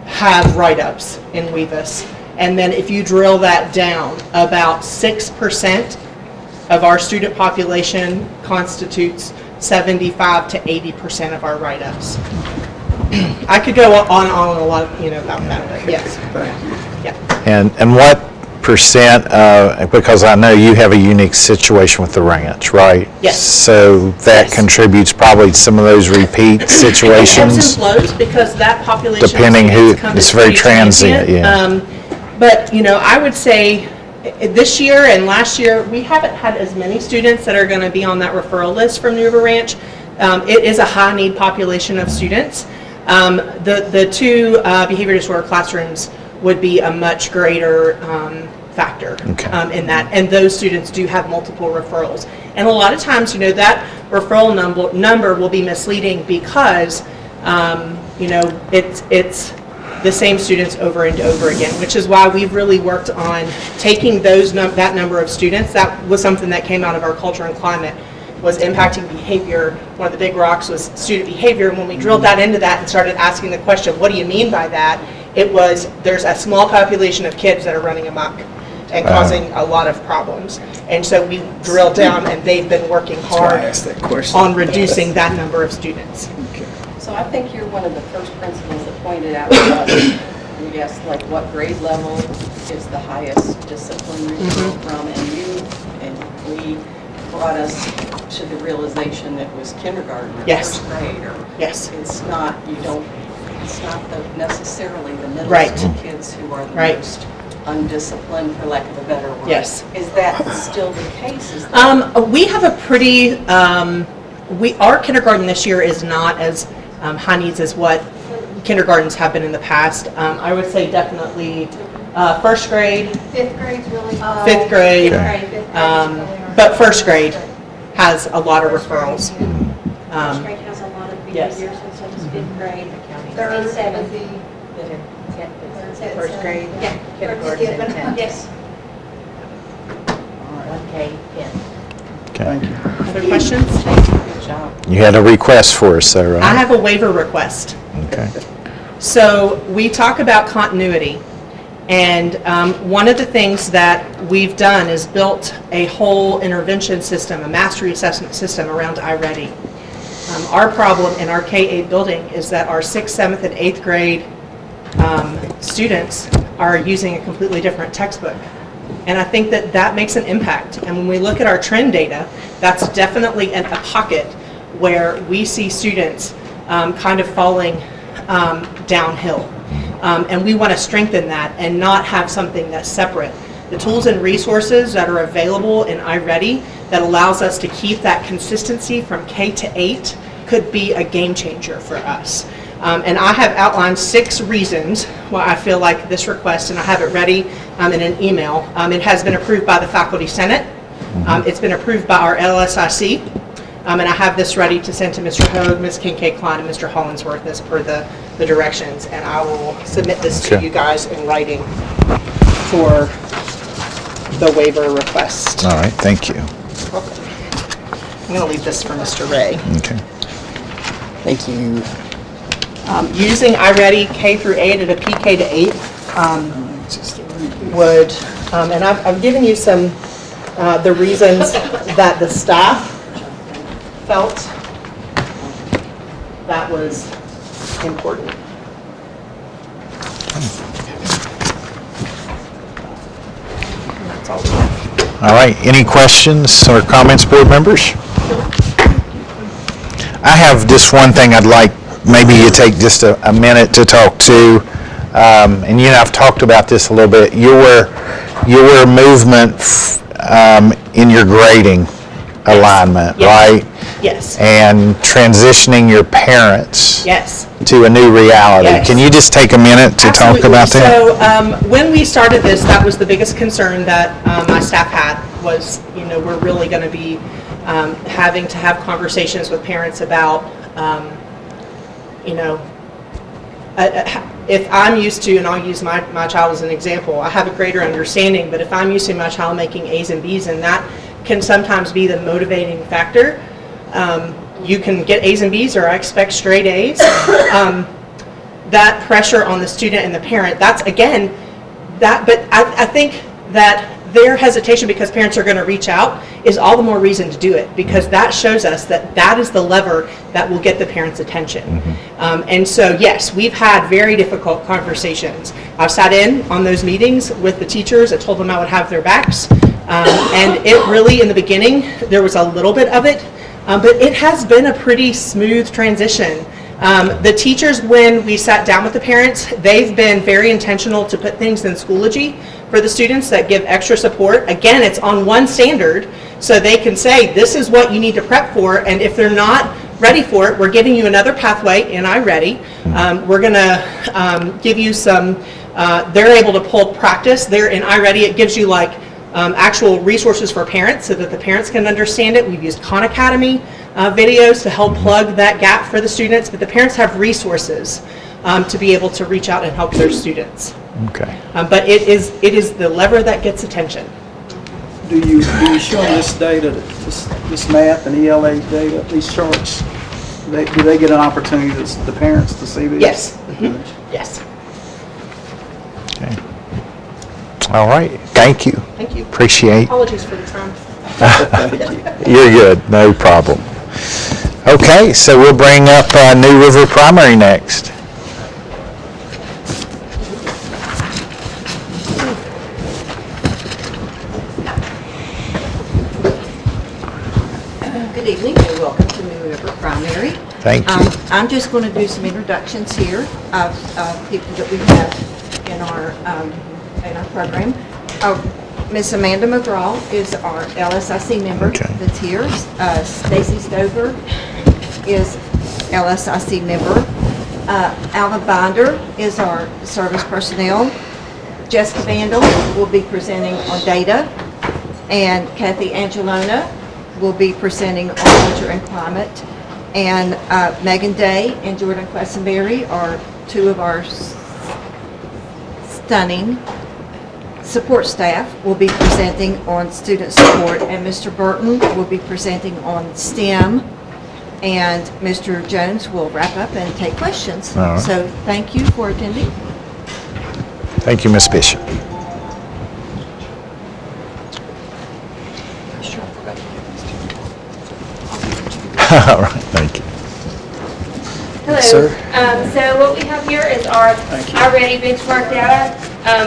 have write-ups in WEVIS. And then if you drill that down, about 6% of our student population constitutes 75 to 80% of our write-ups. I could go on a lot, about that, but yes. Thank you. Yeah. And what percent, because I know you have a unique situation with the ranch, right? Yes. So that Yes. contributes probably to some of those repeat Ebbs situations? and flows, because that population of Depending students who- comes it's very pretty transient, yeah. But, I would say this year and last year, we haven't had as many students that are going to be on that referral list from New River Ranch. It is a high-need population of students. The 2 behavior disorder classrooms would be a much greater factor Okay. in that, and those students do have multiple referrals. And a lot of times, that referral number will be misleading, because it's the same students over and over again, which is why we've really worked on taking that number of students. That was something that came out of our culture and climate, was impacting behavior. One of the big rocks was student behavior, and when we drilled that into that and started asking the question, what do you mean by that? It was, there's a small population of kids that are running amok and causing a lot of problems. And so we drilled down, and they've been working That's why I hard asked that question. on reducing that number of students. Okay. So I think you're one of the first principals that pointed out to us, we asked like what grade level is the highest discipline referral from, and we brought us to the realization it was kindergarten or Yes. first grade, or Yes. it's not necessarily the middle Right. school kids who are the Right. most undisciplined, for lack of a better word. Yes. Is that still the case? Is that We have a pretty, our kindergarten this year is not as high needs as what kindergartens have been in the past. I would say definitely first grade, 5th grade's really high. 5th grade, Fifth grade is really our- but first grade has a lot of referrals. First grade has a lot of Yes. Years since it's fifth grade. Third And would seventh. be First grade, Yeah. kindergarten, and 10th. Yes. All right, 1K, 10. thank you. Other questions? Good job. You had a request for us, though, right? I have a waiver request. Okay. So we talk about continuity, and one of the things that we've done is built a whole intervention system, a mastery assessment system around iReady. Our problem in our K-8 building is that our 6th, 7th, and 8th grade students are using a completely different textbook. And I think that that makes an impact. And when we look at our trend data, that's definitely a pocket where we see students kind of falling downhill. And we want to strengthen that and not have something that's separate. The tools and resources that are available in iReady that allows us to keep that consistency from K to 8 could be a game changer for us. And I have outlined 6 reasons why I feel like this request, and I have it ready in an email. It has been approved by the Faculty Senate. It's been approved by our LSIC. And I have this ready to send to Mr. Hogue, Ms. Kincaid-Klein, and Mr. Hollingsworth as per the directions. And I will submit this to Okay. you guys in writing for the waiver request. All right, thank you. I'm going to leave this for Mr. Ray. Okay. Thank you. Using iReady K through 8 at a PK to 8 would, and I've given you some, the reasons that the staff felt that was important. And that's all we have. All right, any questions or comments, board members? I have just one thing I'd like maybe you take just a minute to talk to, and you and I've talked about this a little bit, your movement in your grading alignment, Yes. right? Yes, And transitioning your parents yes. to a new reality. Yes. Can you just take a minute to talk Absolutely. about that? So when we started this, that was the biggest concern that my staff had was, we're really going to be having to have conversations with parents about, if I'm used to, and I'll use my child as an example, I have a greater understanding, but if I'm used to my child making A's and B's, and that can sometimes be the motivating factor. You can get A's and B's, or I expect straight A's. That pressure on the student and the parent, that's, again, but I think that their hesitation because parents are going to reach out is all the more reason to do it, because that shows us that that is the lever that will get the parents' attention. And so, yes, we've had very difficult conversations. I've sat in on those meetings with the teachers. I told them I would have their backs. And it really, in the beginning, there was a little bit of it, but it has been a pretty smooth transition. The teachers, when we sat down with the parents, they've been very intentional to put things in Schoology for the students that give extra support. Again, it's on one standard, so they can say, this is what you need to prep for, and if they're not ready for it, we're giving you another pathway in iReady. We're going to give you some, they're able to pull practice. There in iReady, it gives you like actual resources for parents so that the parents can understand it. We've used Khan Academy videos to help plug that gap for the students, but the parents have resources to be able to reach out and help their students. Okay. But it is the lever that gets attention. Do you show this data, this math and ELA data, these charts? Do they get an opportunity, the parents, to see these? Yes. Yes. Okay. All right, thank you. Thank you. Appreciate. Apologies for the time. You're good, no problem. Okay, so we'll bring up New River Primary next. Good evening and welcome to New River Primary. Thank you. I'm just going to do some introductions here of people that we have in our program. Miss Amanda McGraw is our LSIC member Okay. that's here. Stacy Stover is LSIC member. Alva Binder is our service personnel. Jessica Vandal will be presenting on data, and Kathy Angelona will be presenting on culture and climate, And Megan Day and Jordan Quessenberry are two of our stunning support staff. Will be presenting on student support, and Mr. Burton will be presenting on STEM, and Mr. Jones will wrap up and take questions. All right. So thank you for attending. Thank you, Ms. Bishop. All right, thank you. Hello. Sir. So what we have here is our already benchmark data.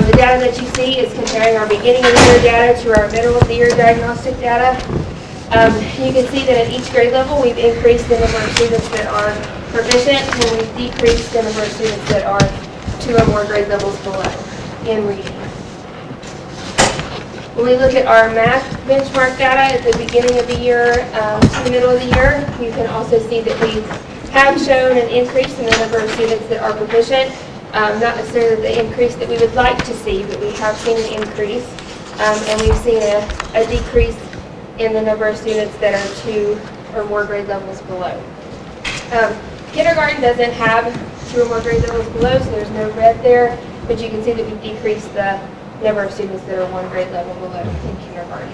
The data that you see is comparing our beginning of the year data to our middle of the year diagnostic data. You can see that at each grade level, we've increased the number of students that are proficient, and we've decreased the number of students that are 2 or more grade levels below in reading. When we look at our math benchmark data at the beginning of the year to the middle of the year, you can also see that we have shown an increase in the number of students that are proficient. Not necessarily the increase that we would like to see, but we have seen an increase. And we've seen a decrease in the number of students that are 2 or more grade levels below. Kindergarten doesn't have 2 or more grade levels below, so there's no red there, but you can see that we've decreased the number of students that are 1 grade level below in kindergarten.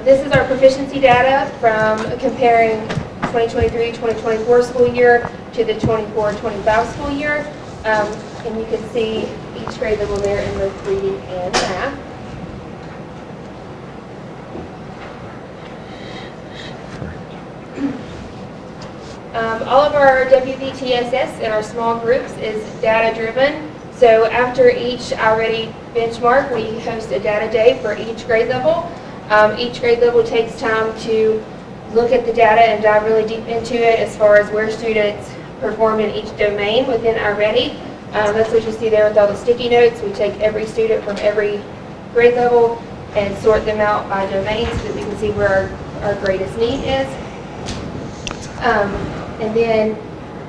This is our proficiency data from comparing 2023-2024 school year to the 24-25 school year. And you can see each grade level there in both reading and math. All of our WVTSS in our small groups is data driven. So after each already benchmark, we host a data day for each grade level. Each grade level takes time to look at the data and dive really deep into it as far as where students perform in each domain within already. That's what you see there with all the sticky notes. We take every student from every grade level and sort them out by domain so that we can see where our greatest need is. And then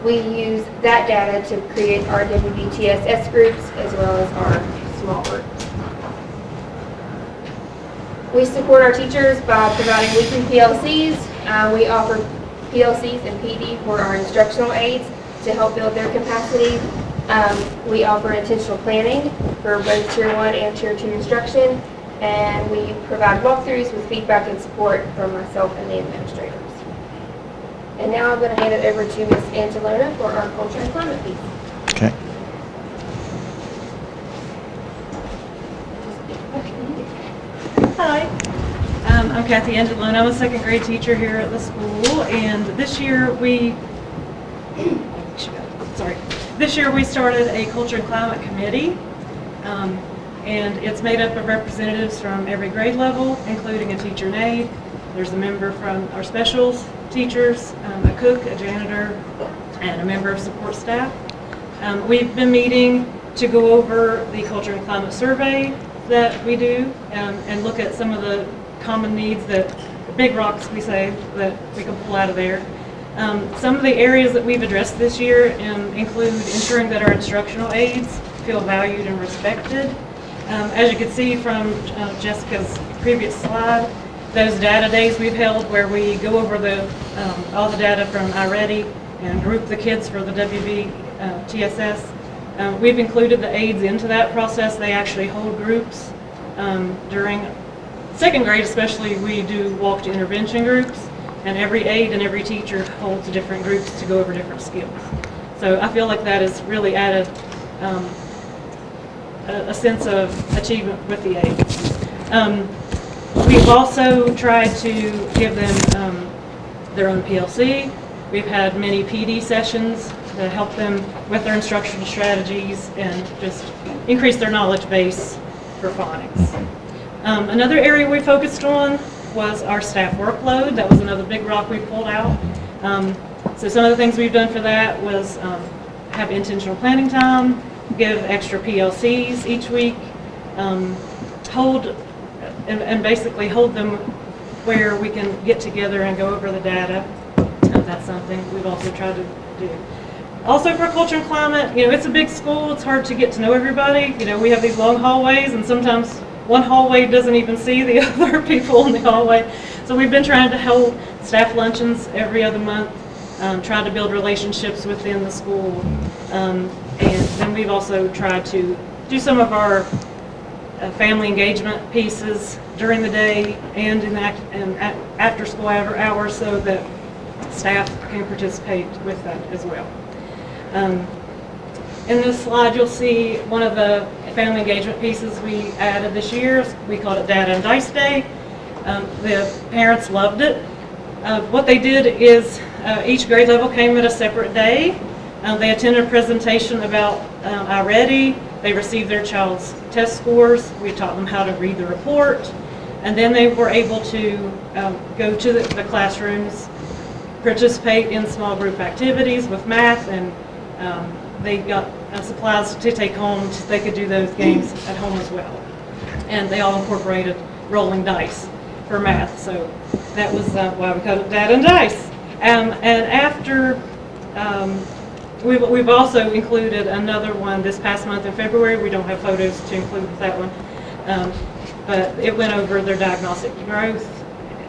we use that data to create our WVTSS groups as well as our small groups. We support our teachers by providing weekly PLCs. We offer PLCs and PD for our instructional aides to help build their capacity. We offer intentional planning for both Tier 1 and Tier 2 instruction. And we provide walkthroughs with feedback and support from myself and the administrators. And now I'm going to hand it over to Ms. Angelona for our culture and climate piece. Okay. Hi, I'm Kathy Angelona. I'm a second grade teacher here at the school, and this year we started a culture and climate committee, and it's made up of representatives from every grade level, including a teacher and aide. There's a member from our specials teachers, a cook, a janitor, and a member of support staff. We've been meeting to go over the culture and climate survey that we do and look at some of the common needs that, big rocks we say, that we can pull out of there. Some of the areas that we've addressed this year include ensuring that our instructional aides feel valued and respected. As you can see from Jessica's previous slide, those data days we've held where we go over all the data from iReady and group the kids for the WVTSS. We've included the aides into that process. They actually hold groups. During second grade especially, we do walk to intervention groups, and every aide and every teacher holds different groups to go over different skills. So I feel like that has really added a sense of achievement with the aides. We've also tried to give them their own PLC. We've had many PD sessions to help them with their instructional strategies and just increase their knowledge base for phonics. Another area we focused on was our staff workload. That was another big rock we pulled out. So some of the things we've done for that was have intentional planning time, give extra PLCs each week, and basically hold them where we can get together and go over the data. That's something we've also tried to do. Also for culture and climate, it's a big school, it's hard to get to know everybody. We have these long hallways, and sometimes one hallway doesn't even see the other people in the hallway. So we've been trying to hold staff luncheons every other month, trying to build relationships within the school. And then we've also tried to do some of our family engagement pieces during the day and in after school hours so that staff can participate with that as well. In this slide, you'll see one of the family engagement pieces we added this year. We called it Data and Dice Day. The parents loved it. What they did is each grade level came at a separate day. They attended a presentation about iReady. They received their child's test scores. We taught them how to read the report. And then they were able to go to the classrooms, participate in small group activities with math, and they got supplies to take home so they could do those games at home as well. And they all incorporated rolling dice for math. So that was why we called it Data and Dice. And after, we've also included another one this past month in February. We don't have photos to include with that one. But it went over their diagnostic growth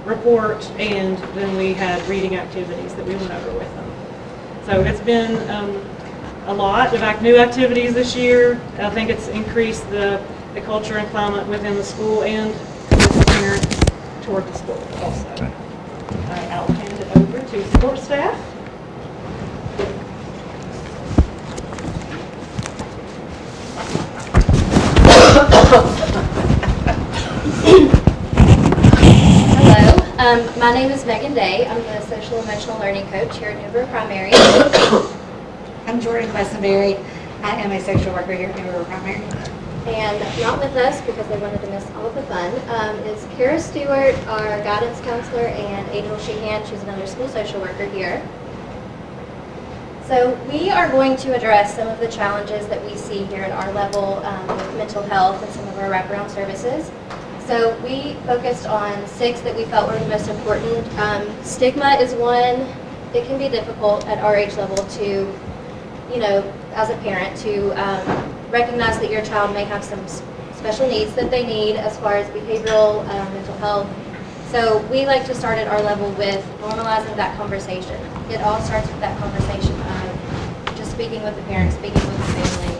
report, and then we had reading activities that we went over with them. So it's been a lot of new activities this year. I think it's increased the culture and climate within the school and with the parents toward the school also. All right, I'll hand it over to support staff. Hello, my name is Megan Day. I'm the social emotional learning coach here at Newborough Primary. I'm Jordan Questenberry. I am a social worker here at Newborough Primary. And not with us, because they wanted to miss all of the fun, is Kara Stewart, our guidance counselor, and Angel Sheehan. She's another school social worker here. So we are going to address some of the challenges that we see here at our level with mental health and some of our wraparound services. So we focused on 6 that we felt were the most important. Stigma is one. It can be difficult at our age level to, as a parent, to recognize that your child may have some special needs that they need as far as behavioral, mental health. So we like to start at our level with normalizing that conversation. It all starts with that conversation of just speaking with the parents, speaking with the family,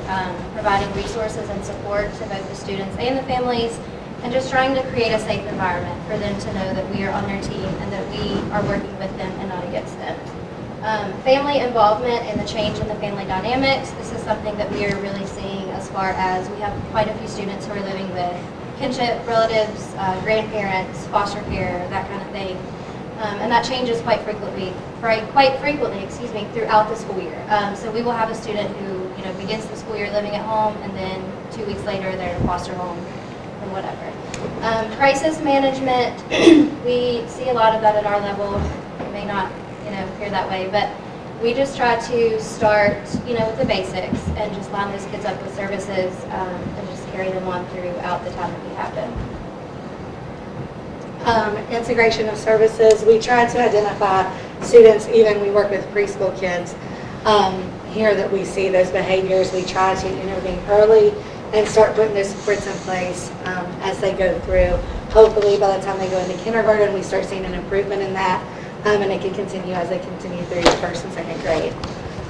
providing resources and support to both the students and the families, and just trying to create a safe environment for them to know that we are on their team and that we are working with them and not against them. Family involvement and the change in the family dynamics. This is something that we are really seeing as far as we have quite a few students who are living with kinship, relatives, grandparents, foster care, that kind of thing. And that changes quite frequently, throughout the school year. So we will have a student who, begins the school year living at home, and then 2 weeks later they're in a foster home or whatever. Crisis management, we see a lot of that at our level. It may not, appear that way, but we just try to start, with the basics and just line those kids up with services and just carry them on throughout the time that we have them. Integration of services. We try to identify students, even we work with preschool kids here that we see those behaviors. We try to intervene early and start putting those supports in place as they go through. Hopefully by the time they go into kindergarten, we start seeing an improvement in that. And it can continue as they continue through first and second grade.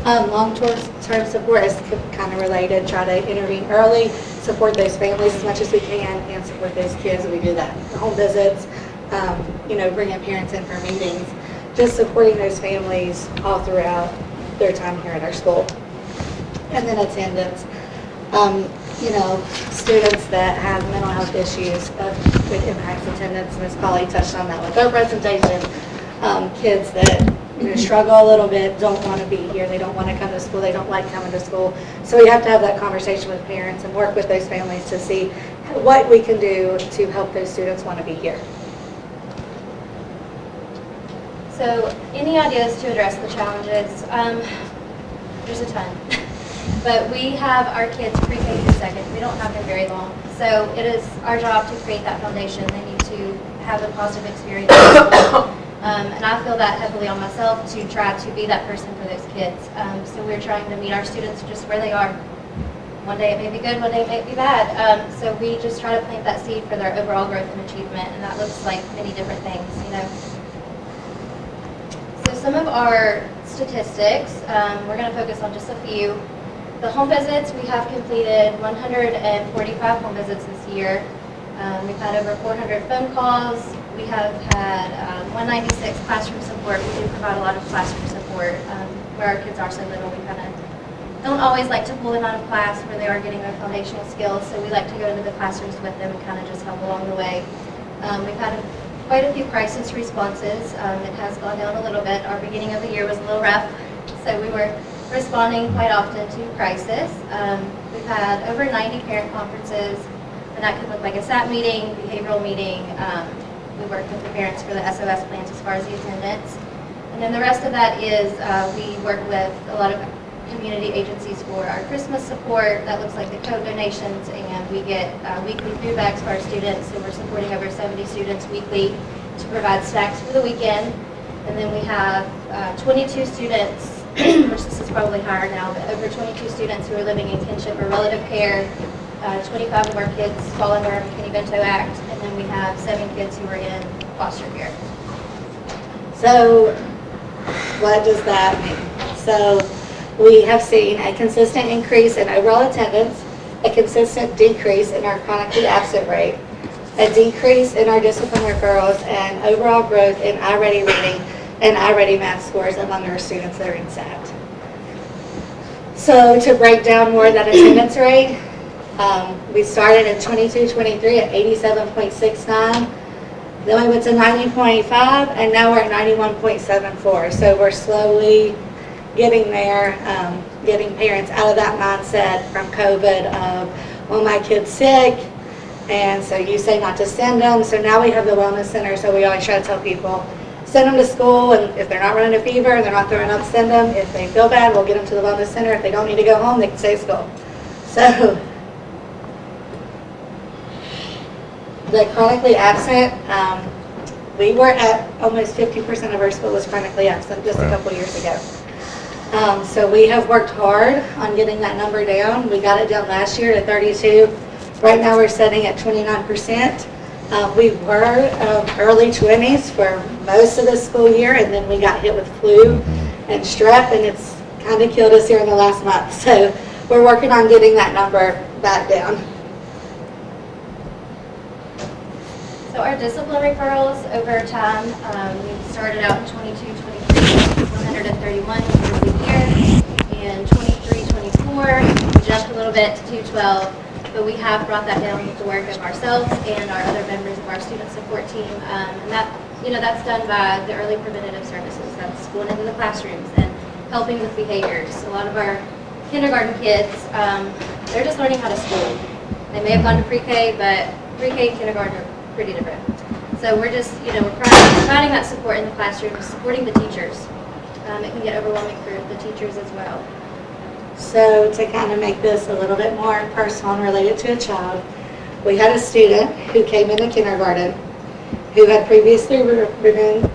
Long-term support is kind of related. Try to intervene early, support those families as much as we can, and support those kids. We do that. Home visits, bringing parents in for meetings, just supporting those families all throughout their time here at our school. And then attendance. Students that have mental health issues with impacts attendance. Ms. Polly touched on that with her presentation. Kids that struggle a little bit, don't want to be here, they don't want to come to school, they don't like coming to school. So we have to have that conversation with parents and work with those families to see what we can do to help those students want to be here. So any ideas to address the challenges? There's a ton. But we have our kids pre-K through second. We don't have them very long. So it is our job to create that foundation. They need to have a positive experience. And I feel that heavily on myself to try to be that person for those kids. So we're trying to meet our students just where they are. One day it may be good, one day it may be bad. So we just try to plant that seed for their overall growth and achievement, and that looks like many different things, some of our statistics, we're going to focus on just a few. The home visits, we have completed 145 home visits this year. We've had over 400 phone calls. We have had 196 classroom support. We do provide a lot of classroom support where our kids are so little. We kind of don't always like to pull them out of class where they are getting their foundational skills, so we like to go into the classrooms with them and kind of just help along the way. We've had quite a few crisis responses. It has gone down a little bit. Our beginning of the year was a little rough, so we were responding quite often to crisis. We've had over 90 parent conferences, and that could look like a SAT meeting, behavioral meeting. We work with the parents for the SOS plans as far as the attendance. And then the rest of that is we work with a lot of community agencies for our Christmas support. That looks like the code donations, and we get weekly food bags for our students. So we're supporting over 70 students weekly to provide snacks for the weekend. And then we have 22 students, which this is probably higher now, but over 22 students who are living in kinship or relative care. 25 of our kids fall under our McKinney-Vento Act, and then we have 7 kids who are in foster care. So what does that mean? So we have seen a consistent increase in overall attendance, a consistent decrease in our chronically absent rate, a decrease in our discipline referrals, and overall growth in I-Ready reading and I-Ready math scores among our students that are in SAT. So to break down more of that attendance rate, we started in 22-23 at 87.69. Then we went to 90.5, and now we're at 91.74. So we're slowly getting there, getting parents out of that mindset from COVID of, well, my kid's sick, and so you say not to send them. So now we have the wellness center, so we always try to tell people, send them to school, and if they're not running a fever, they're not throwing up, send them. If they feel bad, we'll get them to the wellness center. If they don't need to go home, they can stay at school. So the chronically absent, we were at almost 50% of our school was chronically absent just a couple years ago. So we have worked hard on getting that number down. We got it down last year to 32. Right now we're sitting at 29%. We were early 20s for most of the school year, and then we got hit with flu and strep, and it's kind of killed us here in the last month. So we're working on getting that number back down. So our discipline referrals over time, we started out in 22-23, 131 for the year, and 23-24, we jumped a little bit to 212, but we have brought that down with the work of ourselves and our other members of our student support team, and that, that's done by the early preventative services. That's going into the classrooms and helping with behaviors. A lot of our kindergarten kids, they're just learning how to school. They may have gone to pre-K, but pre-K and kindergarten are pretty different. So we're just, we're providing that support in the classroom, supporting the teachers. It can get overwhelming for the teachers as well. So to kind of make this a little bit more personal and related to a child, we had a student who came into kindergarten who had previously been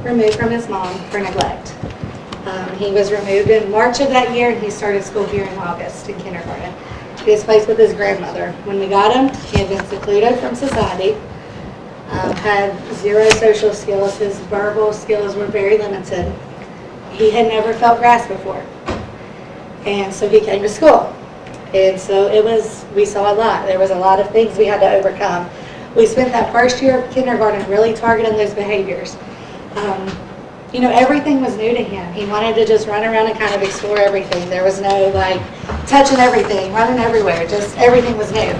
removed from his mom for neglect. He was removed in March of that year, and he started school here in August in kindergarten. He was placed with his grandmother. When we got him, he had been secluded from society, had zero social skills. His verbal skills were very limited. He had never felt grass before. And so he came to school. And so we saw a lot. There was a lot of things we had to overcome. We spent that first year of kindergarten really targeting those behaviors. Everything was new to him. He wanted to just run around and kind of explore everything. There was no touching everything, running everywhere, just everything was new.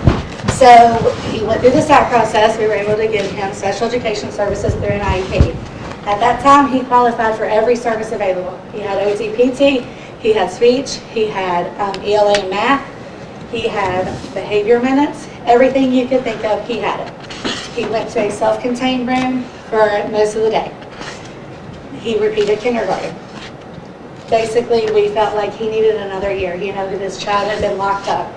So he went through the SAT process. We were able to give him special education services through an IEP. At that time, he qualified for every service available. He had OT-PT, he had speech, he had ELA and math, he had behavior minutes, everything you could think of, he had it. He went to a self-contained room for most of the day. He repeated kindergarten. Basically, we felt like he needed another year. That his child had been locked up.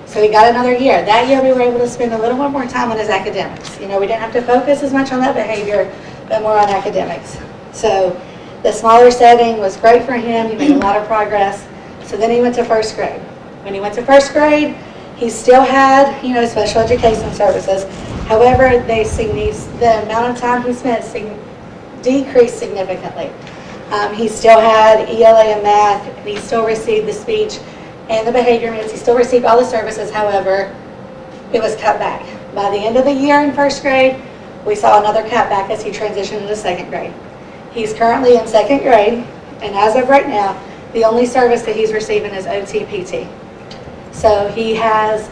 So he got another year. That year, we were able to spend a little bit more time on his academics. We didn't have to focus as much on that behavior, but more on academics. So the smaller setting was great for him. He made a lot of progress. So then he went to first grade. When he went to first grade, he still had, special education services. However, the amount of time he spent decreased significantly. He still had ELA and math, and he still received the speech and the behavior minutes. He still received all the services, however, it was cut back. By the end of the year in first grade, we saw another cutback as he transitioned into second grade. He's currently in second grade, and as of right now, the only service that he's receiving is OT-PT. So he has,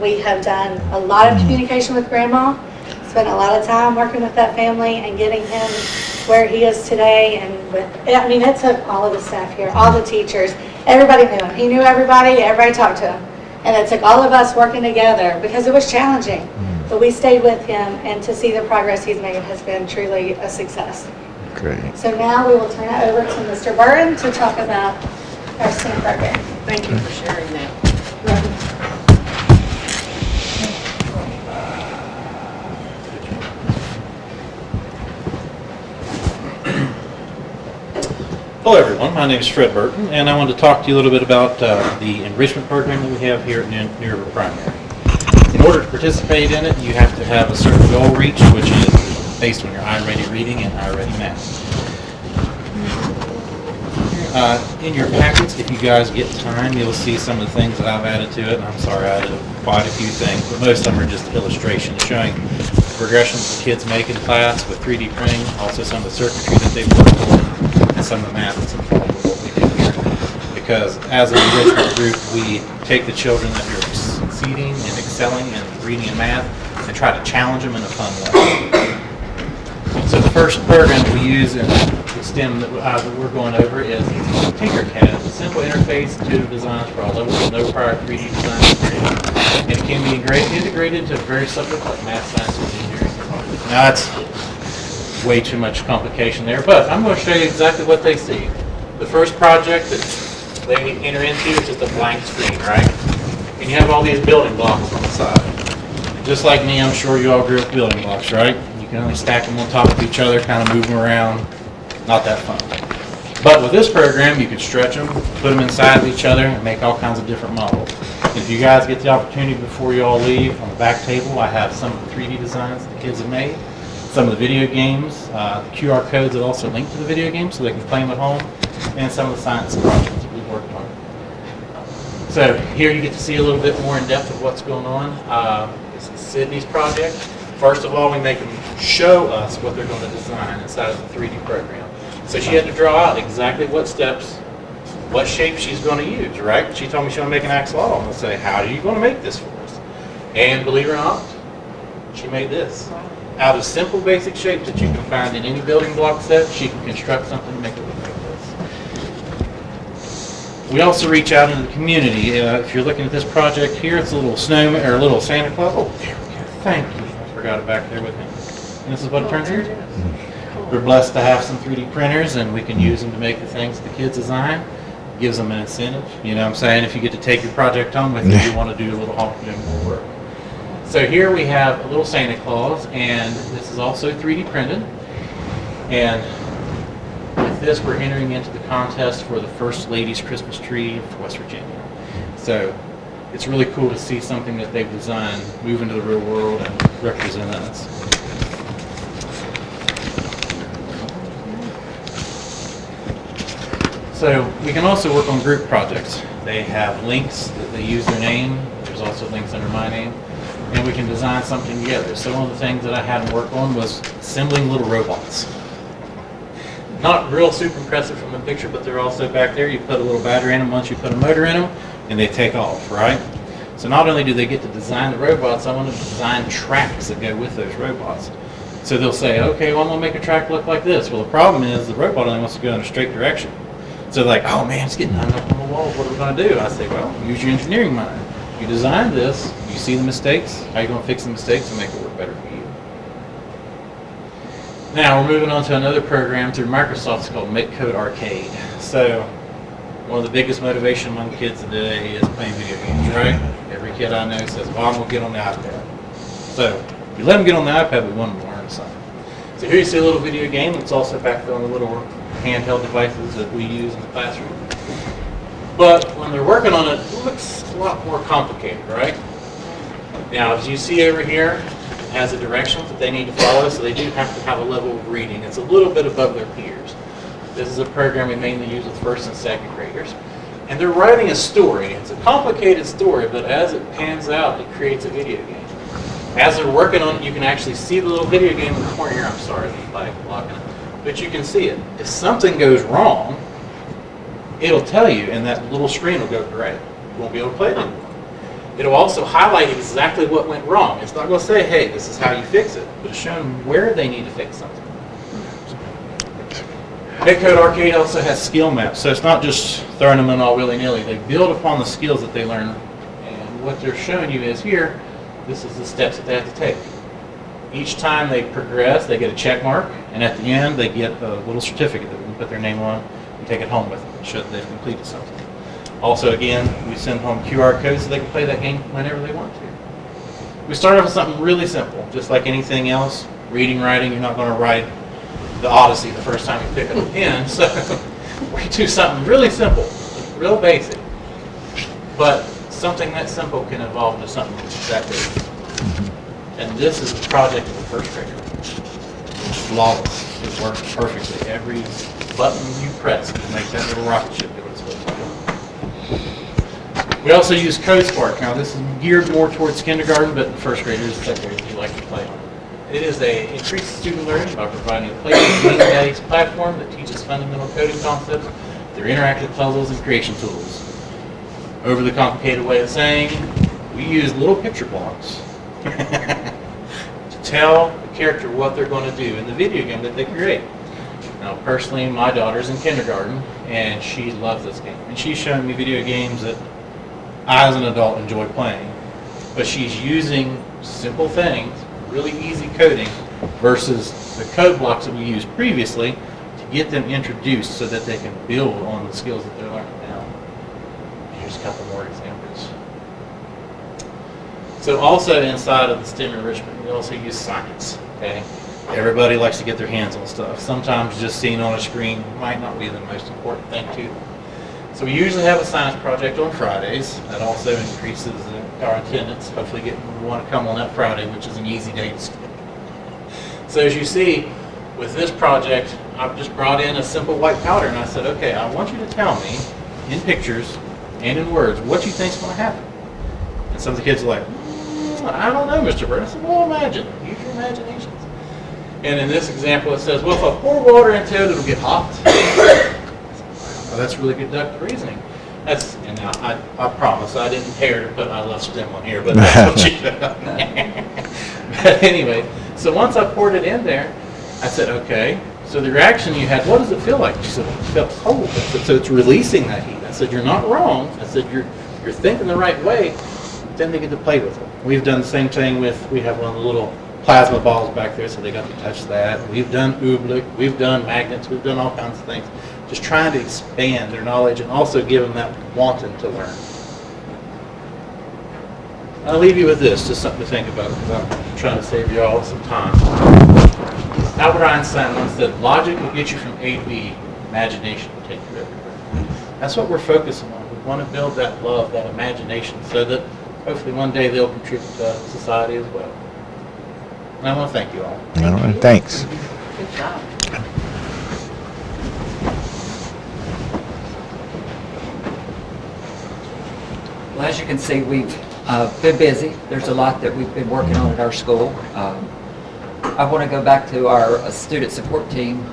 we have done a lot of communication with Grandma, spent a lot of time working with that family and getting him where he is today. And I mean, it took all of the staff here, all the teachers, everybody knew him. He knew everybody talked to him. And it took all of us working together because it was challenging. But we stayed with him, and to see the progress he's made has been truly a success. Great. So now we will turn it over to Mr. Burton to talk about our STEM program. Thank you for sharing that. Hello everyone, my name is Fred Burton, and I wanted to talk to you a little bit about the enrichment program that we have here at New River Primary. In order to participate in it, you have to have a certain goal reached, which is based on your iReady reading and iReady math. In your packets, if you guys get time, you'll see some of the things that I've added to it, and I'm sorry I added quite a few things, but most of them are just illustrations showing the progressions the kids make in class with 3D printing, also some of the circuitry that they've worked on, and some of the math that's involved with what we do here. Because as an enrichment group, we take the children that are succeeding and excelling in reading and math and try to challenge them in a fun way. So the first program we use in the STEM that we're going over is Tinkercad. It's a simple interface, intuitive designs for all levels, no prior 3D design experience. And it can be integrated to various subjects like math, science, and engineering. Now that's way too much complication there, but I'm going to show you exactly what they see. The first project that they enter into is just a blank screen, right? And you have all these building blocks on the side. And just like me, I'm sure you all grew up with building blocks, right? You can only stack them on top of each other, kind of move them around. Not that fun. But with this program, you can stretch them, put them inside of each other, and make all kinds of different models. If you guys get the opportunity before you all leave, on the back table, I have some of the 3D designs the kids have made, some of the video games, the QR codes that also link to the video games so they can play them at home, and some of the science projects that we've worked on. So here you get to see a little bit more in depth of what's going on. This is Sydney's project. First of all, we make them show us what they're going to design inside of the 3D program. So she had to draw out exactly what steps, what shape she's going to use, right? She told me she wanted to make an axolotl. I'm going to say, how are you going to make this for us? And believe it or not, she made this. Out of simple basic shapes that you can find in any building block set, she can construct something to make it look like this. We also reach out into the community. If you're looking at this project here, it's a little snowman or a little Santa Claus. Oh, there we go. Thank you. I forgot it back there with him. And this is what it turns into. We're blessed to have some 3D printers, and we can use them to make the things the kids design. It gives them an incentive. You know what I'm saying? If you get to take your project home with you, you want to do a little more work. So here we have a little Santa Claus, and this is also 3D printed. And with this, we're entering into the contest for the First Lady's Christmas Tree for West Virginia. So it's really cool to see something that they've designed move into the real world and represent us. So we can also work on group projects. They have links that they use their name. There's also links under my name. And we can design something together. So one of the things that I had to work on was assembling little robots. Not real super impressive from the picture, but they're also back there. You put a little battery in them, once you put a motor in them, and they take off, right? So not only do they get to design the robots, I want to design tracks that go with those robots. So they'll say, okay, well, I'm going to make a track look like this. Well, the problem is the robot only wants to go in a straight direction. So they're like, oh man, it's getting hung up on the walls. What are we going to do? I say, well, use your engineering mind. You designed this. You see the mistakes. How are you going to fix the mistakes and make it work better for you? Now we're moving on to another program through Microsoft. It's called Make Code Arcade. So one of the biggest motivation among kids today is playing video games, right? Every kid I know says, well, I'm going to get on the iPad. So if you let them get on the iPad, we want them to learn something. So here you see a little video game. It's also back on the little handheld devices that we use in the classroom. But when they're working on it, it looks a lot more complicated, right? Now, as you see over here, it has the directions that they need to follow, so they do have to have a level of reading. It's a little bit above their peers. This is a program we mainly use with first and second graders. And they're writing a story. It's a complicated story, but as it pans out, it creates a video game. As they're working on it, you can actually see the little video game in the corner here. I'm sorry, the flag blocking it. But you can see it. If something goes wrong, it'll tell you, and that little screen will go gray. You won't be able to play it anymore. It'll also highlight exactly what went wrong. It's not going to say, hey, this is how you fix it, but it's showing them where they need to fix something. Code Arcade also has skill maps, so it's not just throwing them in all willy-nilly. They build upon the skills that they learn, and what they're showing you is here, this is the steps that they have to take. Each time they progress, they get a check mark, and at the end, they get a little certificate that we can put their name on and take it home with them, show that they've completed something. Also, again, we send home QR codes so they can play that game whenever they want to. We start off with something really simple, just like anything else. Reading, writing, you're not going to write the Odyssey the first time you pick up a pen, so we do something really simple, real basic. But something that simple can evolve into something that big. And this is the project of the first grader. It's flawless. It works perfectly. Every button you press will make that little rocket ship do what it's supposed to do. We also use CodeSpark. Now this is geared more towards kindergarten, but the first graders and second graders do like to play on it. It is a increased student learning by providing a playful, game-based platform that teaches fundamental coding concepts through interactive puzzles and creation tools. Overly complicated way of saying, we use little picture blocks to tell the character what they're going to do in the video game that they create. Now, personally, my daughter's in kindergarten, and she loves this game. And she's showing me video games that I, as an adult, enjoy playing. But she's using simple things, really easy coding, versus the code blocks that we used previously to get them introduced so that they can build on the skills that they're learning now. Here's a couple more examples. So also inside of the STEM enrichment, we also use science. Okay, everybody likes to get their hands on stuff. Sometimes just seeing on a screen might not be the most important thing to them. So we usually have a science project on Fridays. That also increases our attendance. Hopefully we want to come on that Friday, which is an easy day to skip. So as you see, with this project, I've just brought in a simple white powder, and I said, okay, I want you to tell me in pictures and in words what you think is going to happen. And some of the kids are like, I don't know, Mr. Bird. I said, well, imagine. Use your imaginations. And in this example, it says, well, if I pour water into it, it'll get hot. Well, that's really good deductive reasoning. And now, I promise I didn't care to put I love STEM on here, but that's what you did. But anyway, so once I poured it in there, I said, okay, so the reaction you had, what does it feel like? She said, it felt cold. I said, so it's releasing that heat. I said, you're not wrong. I said, you're thinking the right way. Then they get to play with it. We've done the same thing we have one of the little plasma balls back there, so they got to touch that. We've done oobleck, we've done magnets, we've done all kinds of things. Just trying to expand their knowledge and also give them that wanting to learn. I'll leave you with this, just something to think about, because I'm trying to save you all some time. Albert Einstein once said, logic will get you from A to B, imagination will take you everywhere. That's what we're focusing on. We want to build that love, that imagination, so that hopefully one day they'll contribute to society as well. And I want to thank you all. All right, thanks. Good job. Well, as you can see, we've been busy. There's a lot that we've been working on at our school. I want to go back to our student support team.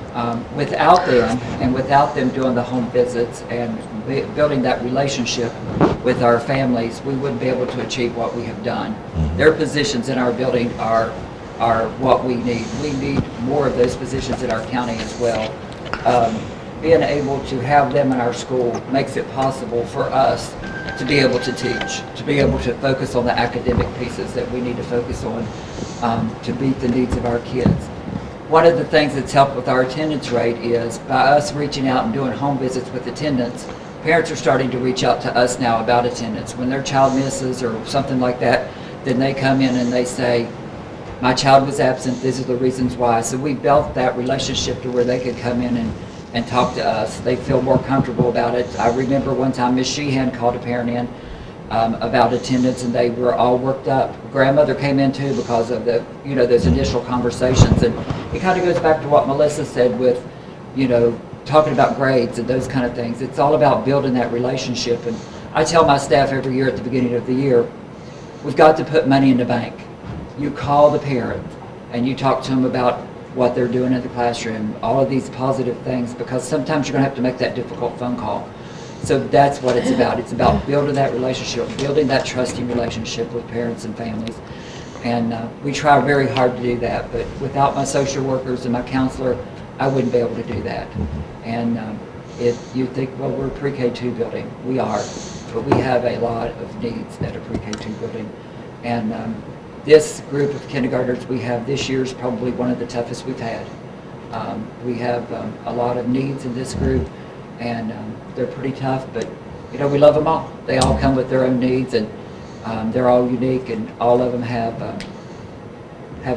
Without them, and without them doing the home visits and building that relationship with our families, we wouldn't be able to achieve what we have done. Their positions in our building are what we need. We need more of those positions in our county as well. Being able to have them in our school makes it possible for us to be able to teach, to be able to focus on the academic pieces that we need to focus on to meet the needs of our kids. One of the things that's helped with our attendance rate is by us reaching out and doing home visits with attendance, parents are starting to reach out to us now about attendance. When their child misses or something like that, then they come in and they say, my child was absent, these are the reasons why. So we built that relationship to where they could come in and talk to us. They feel more comfortable about it. I remember one time Ms. Sheehan called a parent in about attendance, and they were all worked up. Grandmother came in too because of those initial conversations. And it kind of goes back to what Melissa said with, talking about grades and those kind of things. It's all about building that relationship. And I tell my staff every year at the beginning of the year, we've got to put money in the bank. You call the parent and you talk to them about what they're doing in the classroom, all of these positive things, because sometimes you're going to have to make that difficult phone call. So that's what it's about. It's about building that relationship, building that trusting relationship with parents and families. And we try very hard to do that, but without my social workers and my counselor, I wouldn't be able to do that. And you think, well, we're a pre-K2 building. We are, but we have a lot of needs at a pre-K2 building. And this group of kindergartners we have this year is probably one of the toughest we've had. We have a lot of needs in this group, and they're pretty tough, but you know, we love them all. They all come with their own needs, and they're all unique, and all of them have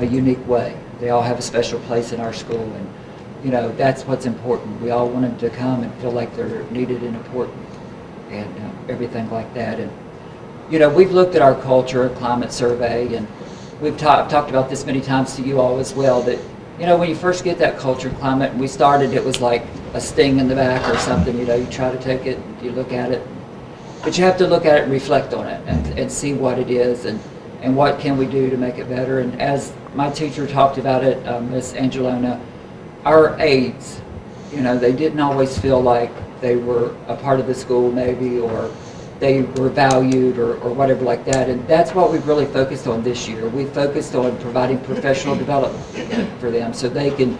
a unique way. They all have a special place in our school, and you know, that's what's important. We all want them to come and feel like they're needed and important, and everything like that. And you know, we've looked at our culture and climate survey, and we've talked about this many times to you all as well, that you know, when you first get that culture and climate, and we started, it was like a sting in the back or something. You know, you try to take it, you look at it, but you have to look at it and reflect on it and see what it is and what can we do to make it better. And as my teacher talked about it, Miss Angelona, our aides, you know, they didn't always feel like they were a part of the school maybe, or they were valued or whatever like that. And that's what we've really focused on this year. We focused on providing professional development for them so they can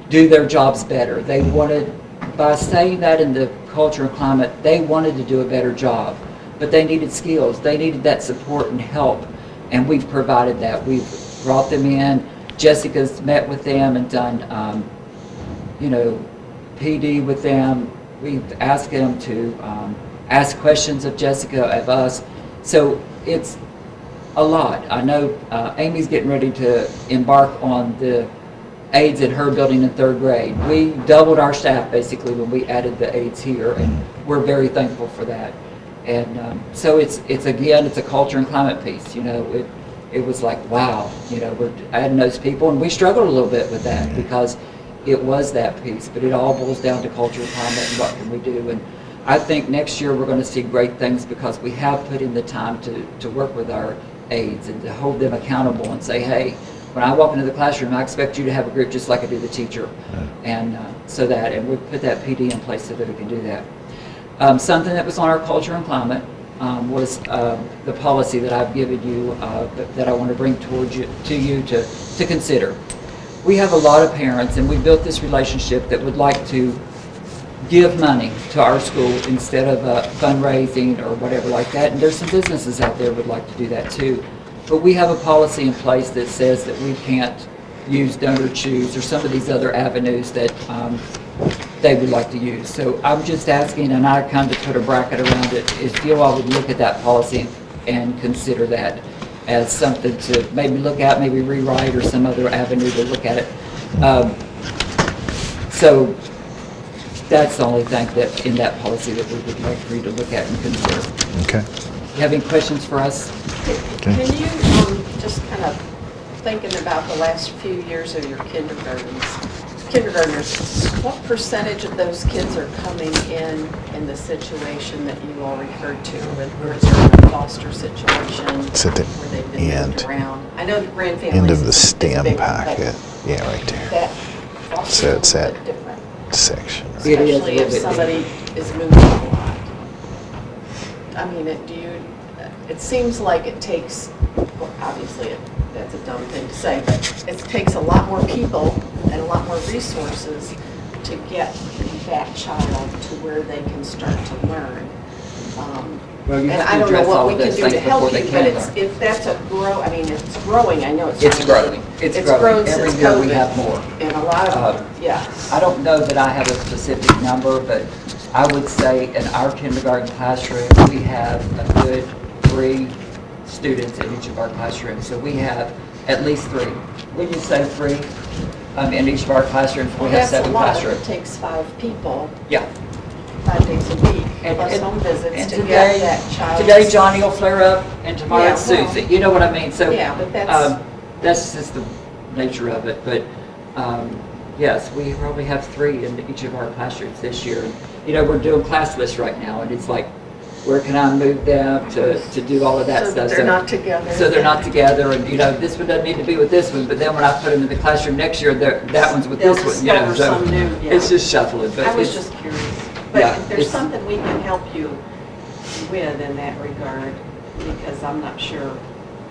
do their jobs better. They wanted, by saying that in the culture and climate, they wanted to do a better job, but they needed skills. They needed that support and help, and we've provided that. We've brought them in. Jessica's met with them and done, you know, PD with them. We've asked them to ask questions of Jessica, of us. So it's a lot. I know Amy's getting ready to embark on the aides at her building in 3rd grade. We doubled our staff basically when we added the aides here, and we're very thankful for that. And so it's again, it's a culture and climate piece. You know, it was like, wow, you know, we're adding those people, and we struggled a little bit with that because it was that piece, but it all boils down to culture and climate and what can we do. And I think next year we're going to see great things because we have put in the time to work with our aides and to hold them accountable and say, hey, when I walk into the classroom, I expect you to have a group just like I do the teacher. And so that, and we put that PD in place so that we can do that. Something that was on our culture and climate was the policy that I've given you that I want to bring towards you to consider. We have a lot of parents, and we built this relationship that would like to give money to our school instead of fundraising or whatever like that. And there's some businesses out there would like to do that too. But we have a policy in place that says that we can't use donor choose or some of these other avenues that they would like to use. So I'm just asking, and I kind of put a bracket around it, if you all would look at that policy and consider that as something to maybe look at, maybe rewrite or some other avenue to look at it. So that's the only thing that in that policy that we would like for you to look at and consider. Okay. You have any questions for us? Can you just kind of thinking about the last few years of your kindergartners, what percentage of those kids are coming in the situation that you all referred to, where it's a foster situation, It's at the where they've been end. moved around? I know the grand families. End of the is STEM big, but packet. Yeah, right there. That foster So it's is a that bit different, section. Right? It is a especially little if bit somebody is moving a lot. I mean, it seems like it takes, well, obviously, that's a dumb thing to say, but it takes a lot more people and a lot more resources to get that child to where they can start to learn. Well, you And have to I don't know address all what we of can those do to things help before you, they but can it's, learn. if that's I mean, it's growing, I know it's It's growing. It's grown Every since year we COVID. have more. And a lot of, yeah. I don't know that I have a specific number, but I would say in our kindergarten classroom, we have a good 3 students in each of our classrooms. So we have at least 3. Would you say 3? In each of our classrooms, we Well, have that's a 7 lot. classrooms. It takes 5 people, Yeah. 5 days a week, And- plus and- home visits And to get today, that child. today Johnny will flare up, and tomorrow Yeah, it's well, Susie. You know what I mean? So yeah, but that's- that's just the nature of it. But Yes, we probably have 3 in each of our classrooms this year. You know, we're doing class lists right now, and it's like, where can I move them to do all of that So stuff? that they're not together. So they're not together, and, you know, this one doesn't need to be with this one, but then when I put them in the classroom next year, that one's with They'll this one, you know, discover so some new, yeah. it's just shuffling, but I was it's, just curious. Yeah, But if there's it's- something we can help you with in that regard, because I'm not sure.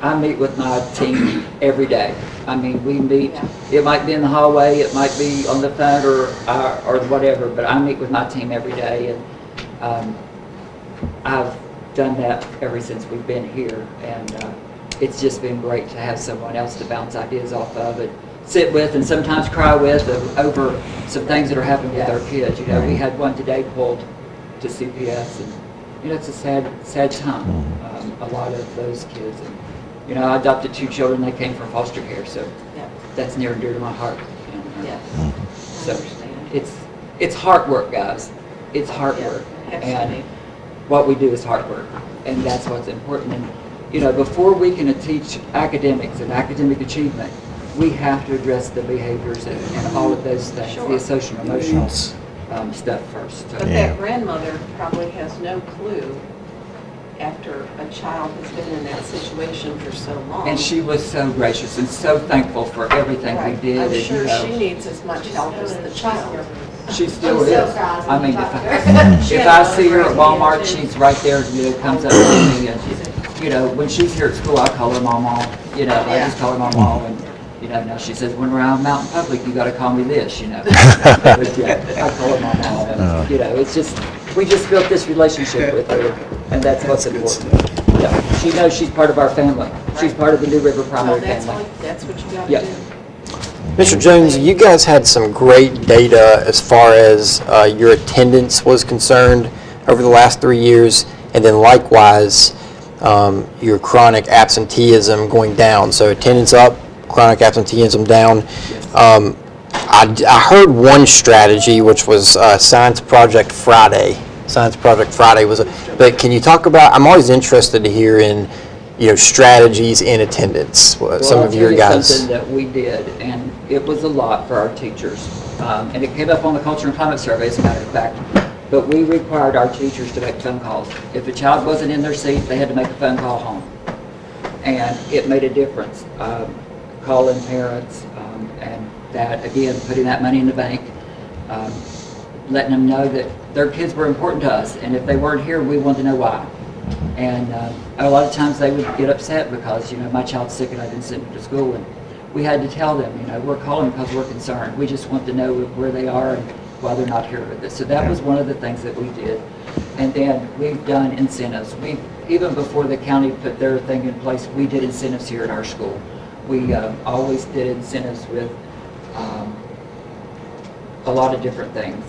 I meet with my team every day. I mean, we meet, Yeah. it might be in the hallway, it might be on the phone or whatever, but I meet with my team every day, and I've done that ever since we've been here, and it's just been great to have someone else to bounce ideas off of and sit with and sometimes cry with over some things that are happening with our kids. You know, we had one today pulled to CPS, and, you know, it's a sad time, a lot of those kids. And, you know, I adopted 2 children, they came from foster care, so Yeah. that's near and dear to my heart. And, Yeah. So I understand. it's hard work, guys. It's hard Yeah, work. it has to And be. what we do is hard work, and that's what's important. And, you know, before we can teach academics and academic achievement, we have to address the behaviors and all of those things, Sure. the social emotional stuff first. So, But that grandmother probably has no clue after a child has been in that situation for so long. and she was so gracious and so thankful for everything we Right. did. I'm and, sure you know, she needs as much help as the child. She still She still is. cries I when mean, you talk to her. if I see her at Walmart, she's right there, you know, comes up to me, and, you know, when she's here at school, I call her Mama, you know, I just call her Mama, and, you know, now she says, when we're out in public, you gotta call me this, you know. But, yeah, I call her Mama, and, you know, it's just, we just built this relationship with her, and that's what's important. Yeah, she knows she's part of our family. She's part of the New River Well, Primary family. that's what you gotta Yeah. do. Mr. Jones, you guys had some great data as far as your attendance was concerned over the last 3 years, and then likewise, your chronic absenteeism going down. So attendance up, chronic absenteeism down. I heard one strategy, which was Science Project Friday. Science Project Friday was, but can you talk about, I'm always interested to hear in, you know, strategies in attendance, some Well, of your I'll tell you guys. something that we did, and it was a lot for our teachers. And it came up on the Culture and Climate Survey, as a matter of fact. But we required our teachers to make phone calls. If a child wasn't in their seat, they had to make a phone call home. And it made a difference. Calling parents, and that, again, putting that money in the bank, letting them know that their kids were important to us, and if they weren't here, we wanted to know why. And a lot of times they would get upset because, you know, my child's sick and I didn't send them to school, and we had to tell them, you know, we're calling because we're concerned. We just want to know where they are and why they're not here with us. So that was one of the things that we did. And then we've done incentives. Even before the county put their thing in place, we did incentives here at our school. We always did incentives with a lot of different things.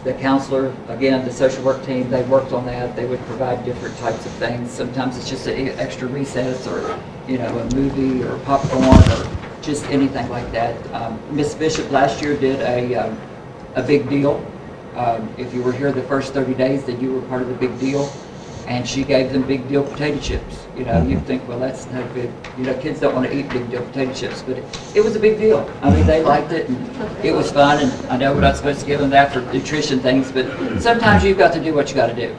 The counselor, again, the social work team, they worked on that. They would provide different types of things. Sometimes it's just an extra recess or, you know, a movie or popcorn or just anything like that. Miss Bishop last year did a big deal. If you were here the first 30 days, then you were part of the big deal. And she gave them big deal potato chips. You know, you'd think, well, that's no good. You know, kids don't want to eat big deal potato chips, but it was a big deal. I mean, they liked it, and it was fun, and I know we're not supposed to give them that for nutrition things, but sometimes you've got to do what you got to do.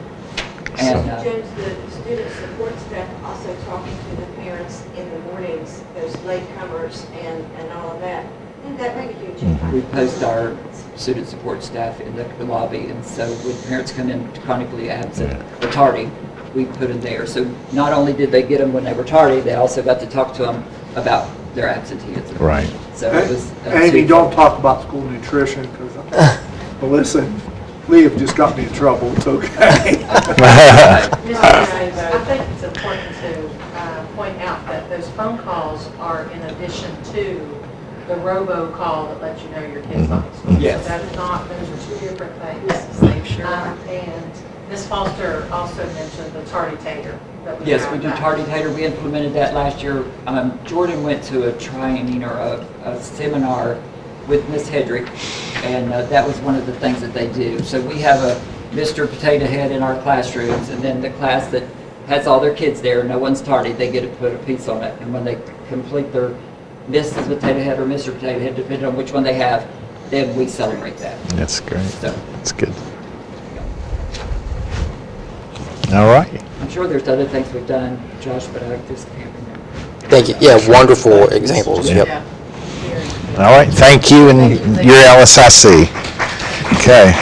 And James, the student support staff also talking to the parents in the mornings, those latecomers and all of that, didn't that make a huge impact? we post our student support staff in the lobby, and so when parents come in chronically absent or tardy, we put them there. So not only did they get them when they were tardy, they also got to talk to them about their absenteeism. Right. So it was. Amy, don't talk about school nutrition, because Melissa and Lee have just got me in trouble. It's okay. Mr. Jones, I think it's important to point out that those phone calls are in addition to the robocall that lets you know your kid's not in school. Yes. So that is not, those are two different things. They sure are. And Ms. Foster also mentioned the tardy tater. Yes, we do tardy tater. We implemented that last year. Jordan went to a training or a seminar with Miss Hedrick, and that was one of the things that they do. So we have a Mr. Potato Head in our classrooms, and then the class that has all their kids there, no one's tardy, they get to put a piece on it. And when they complete their Mrs. Potato Head or Mr. Potato Head, depending on which one they have, then we celebrate that. That's great. So That's good. All right. I'm sure there's other things we've done, Josh, but I just can't remember. Thank you. Yeah, wonderful examples. Yep. All right, thank you, and your LSIC. Okay.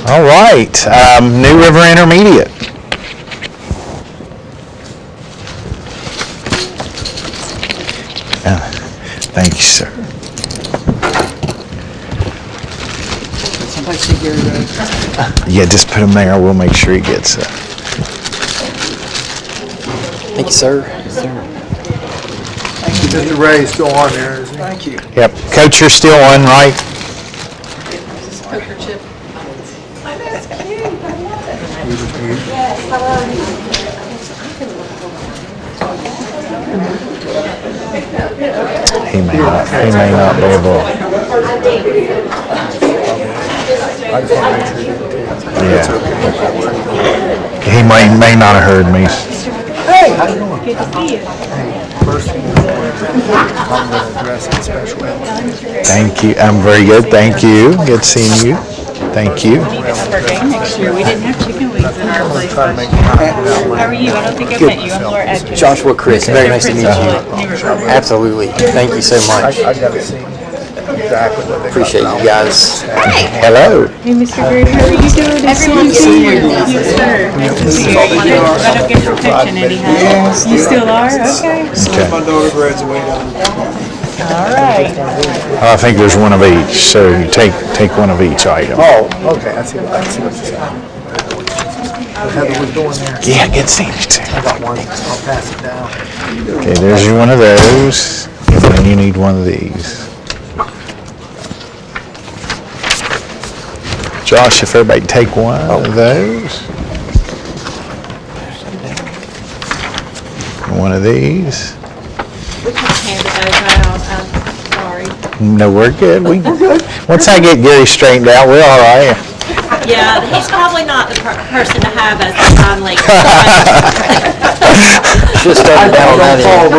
All right, New River Intermediate. Thank you, sir. Somebody see Gary Ray? Yeah, just put him there, we'll make sure he gets it. Thank you, sir. Mr. Ray's still on there, isn't he? Thank you. Yep, Coach, you're still on, right? Poker chip. He may not be able. Yeah. He may not have heard me. Hey, good to see you. First thing, I'm going to address it special ed. Thank you, I'm very good, thank you, good seeing you, thank you. We need to have our game next year. We didn't have chicken wings in our place last year. How are you? I don't think I've met you. I'm Laura Atkins. Joshua Chris, very nice to meet you. Absolutely. Thank you so much. I got to see exactly what they got. Appreciate you guys. Hello. Hey, Mr. Gray, how are you doing? Everyone gets here. Yes, sir. Nice to see you. I don't get your attention anyhow. You still are? Okay. Okay. My daughter graduated. All right. I think there's one of each, so you take one of each item. Oh, okay, I see what you're saying. Heather was doing there. Yeah, good seeing you too. I got one, I'll pass it down. Okay, there's one of those, and then you need one of these. Josh, if everybody take one of those. And one of these. We can hand those out, I'm sorry. No, we're good. Once I get Gary straightened out, we're all right. Yeah, he's probably not the person to have as a time late. Should have started down that end.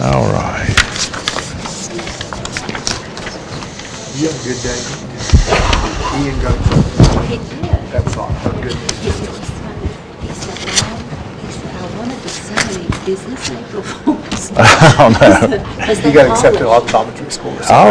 All right. You have a good day. Ian got it. That's all. Have a good day. He said, Mom, he said, I wanted to say, is this April Fool's? I don't know. You got accepted to optometry school. All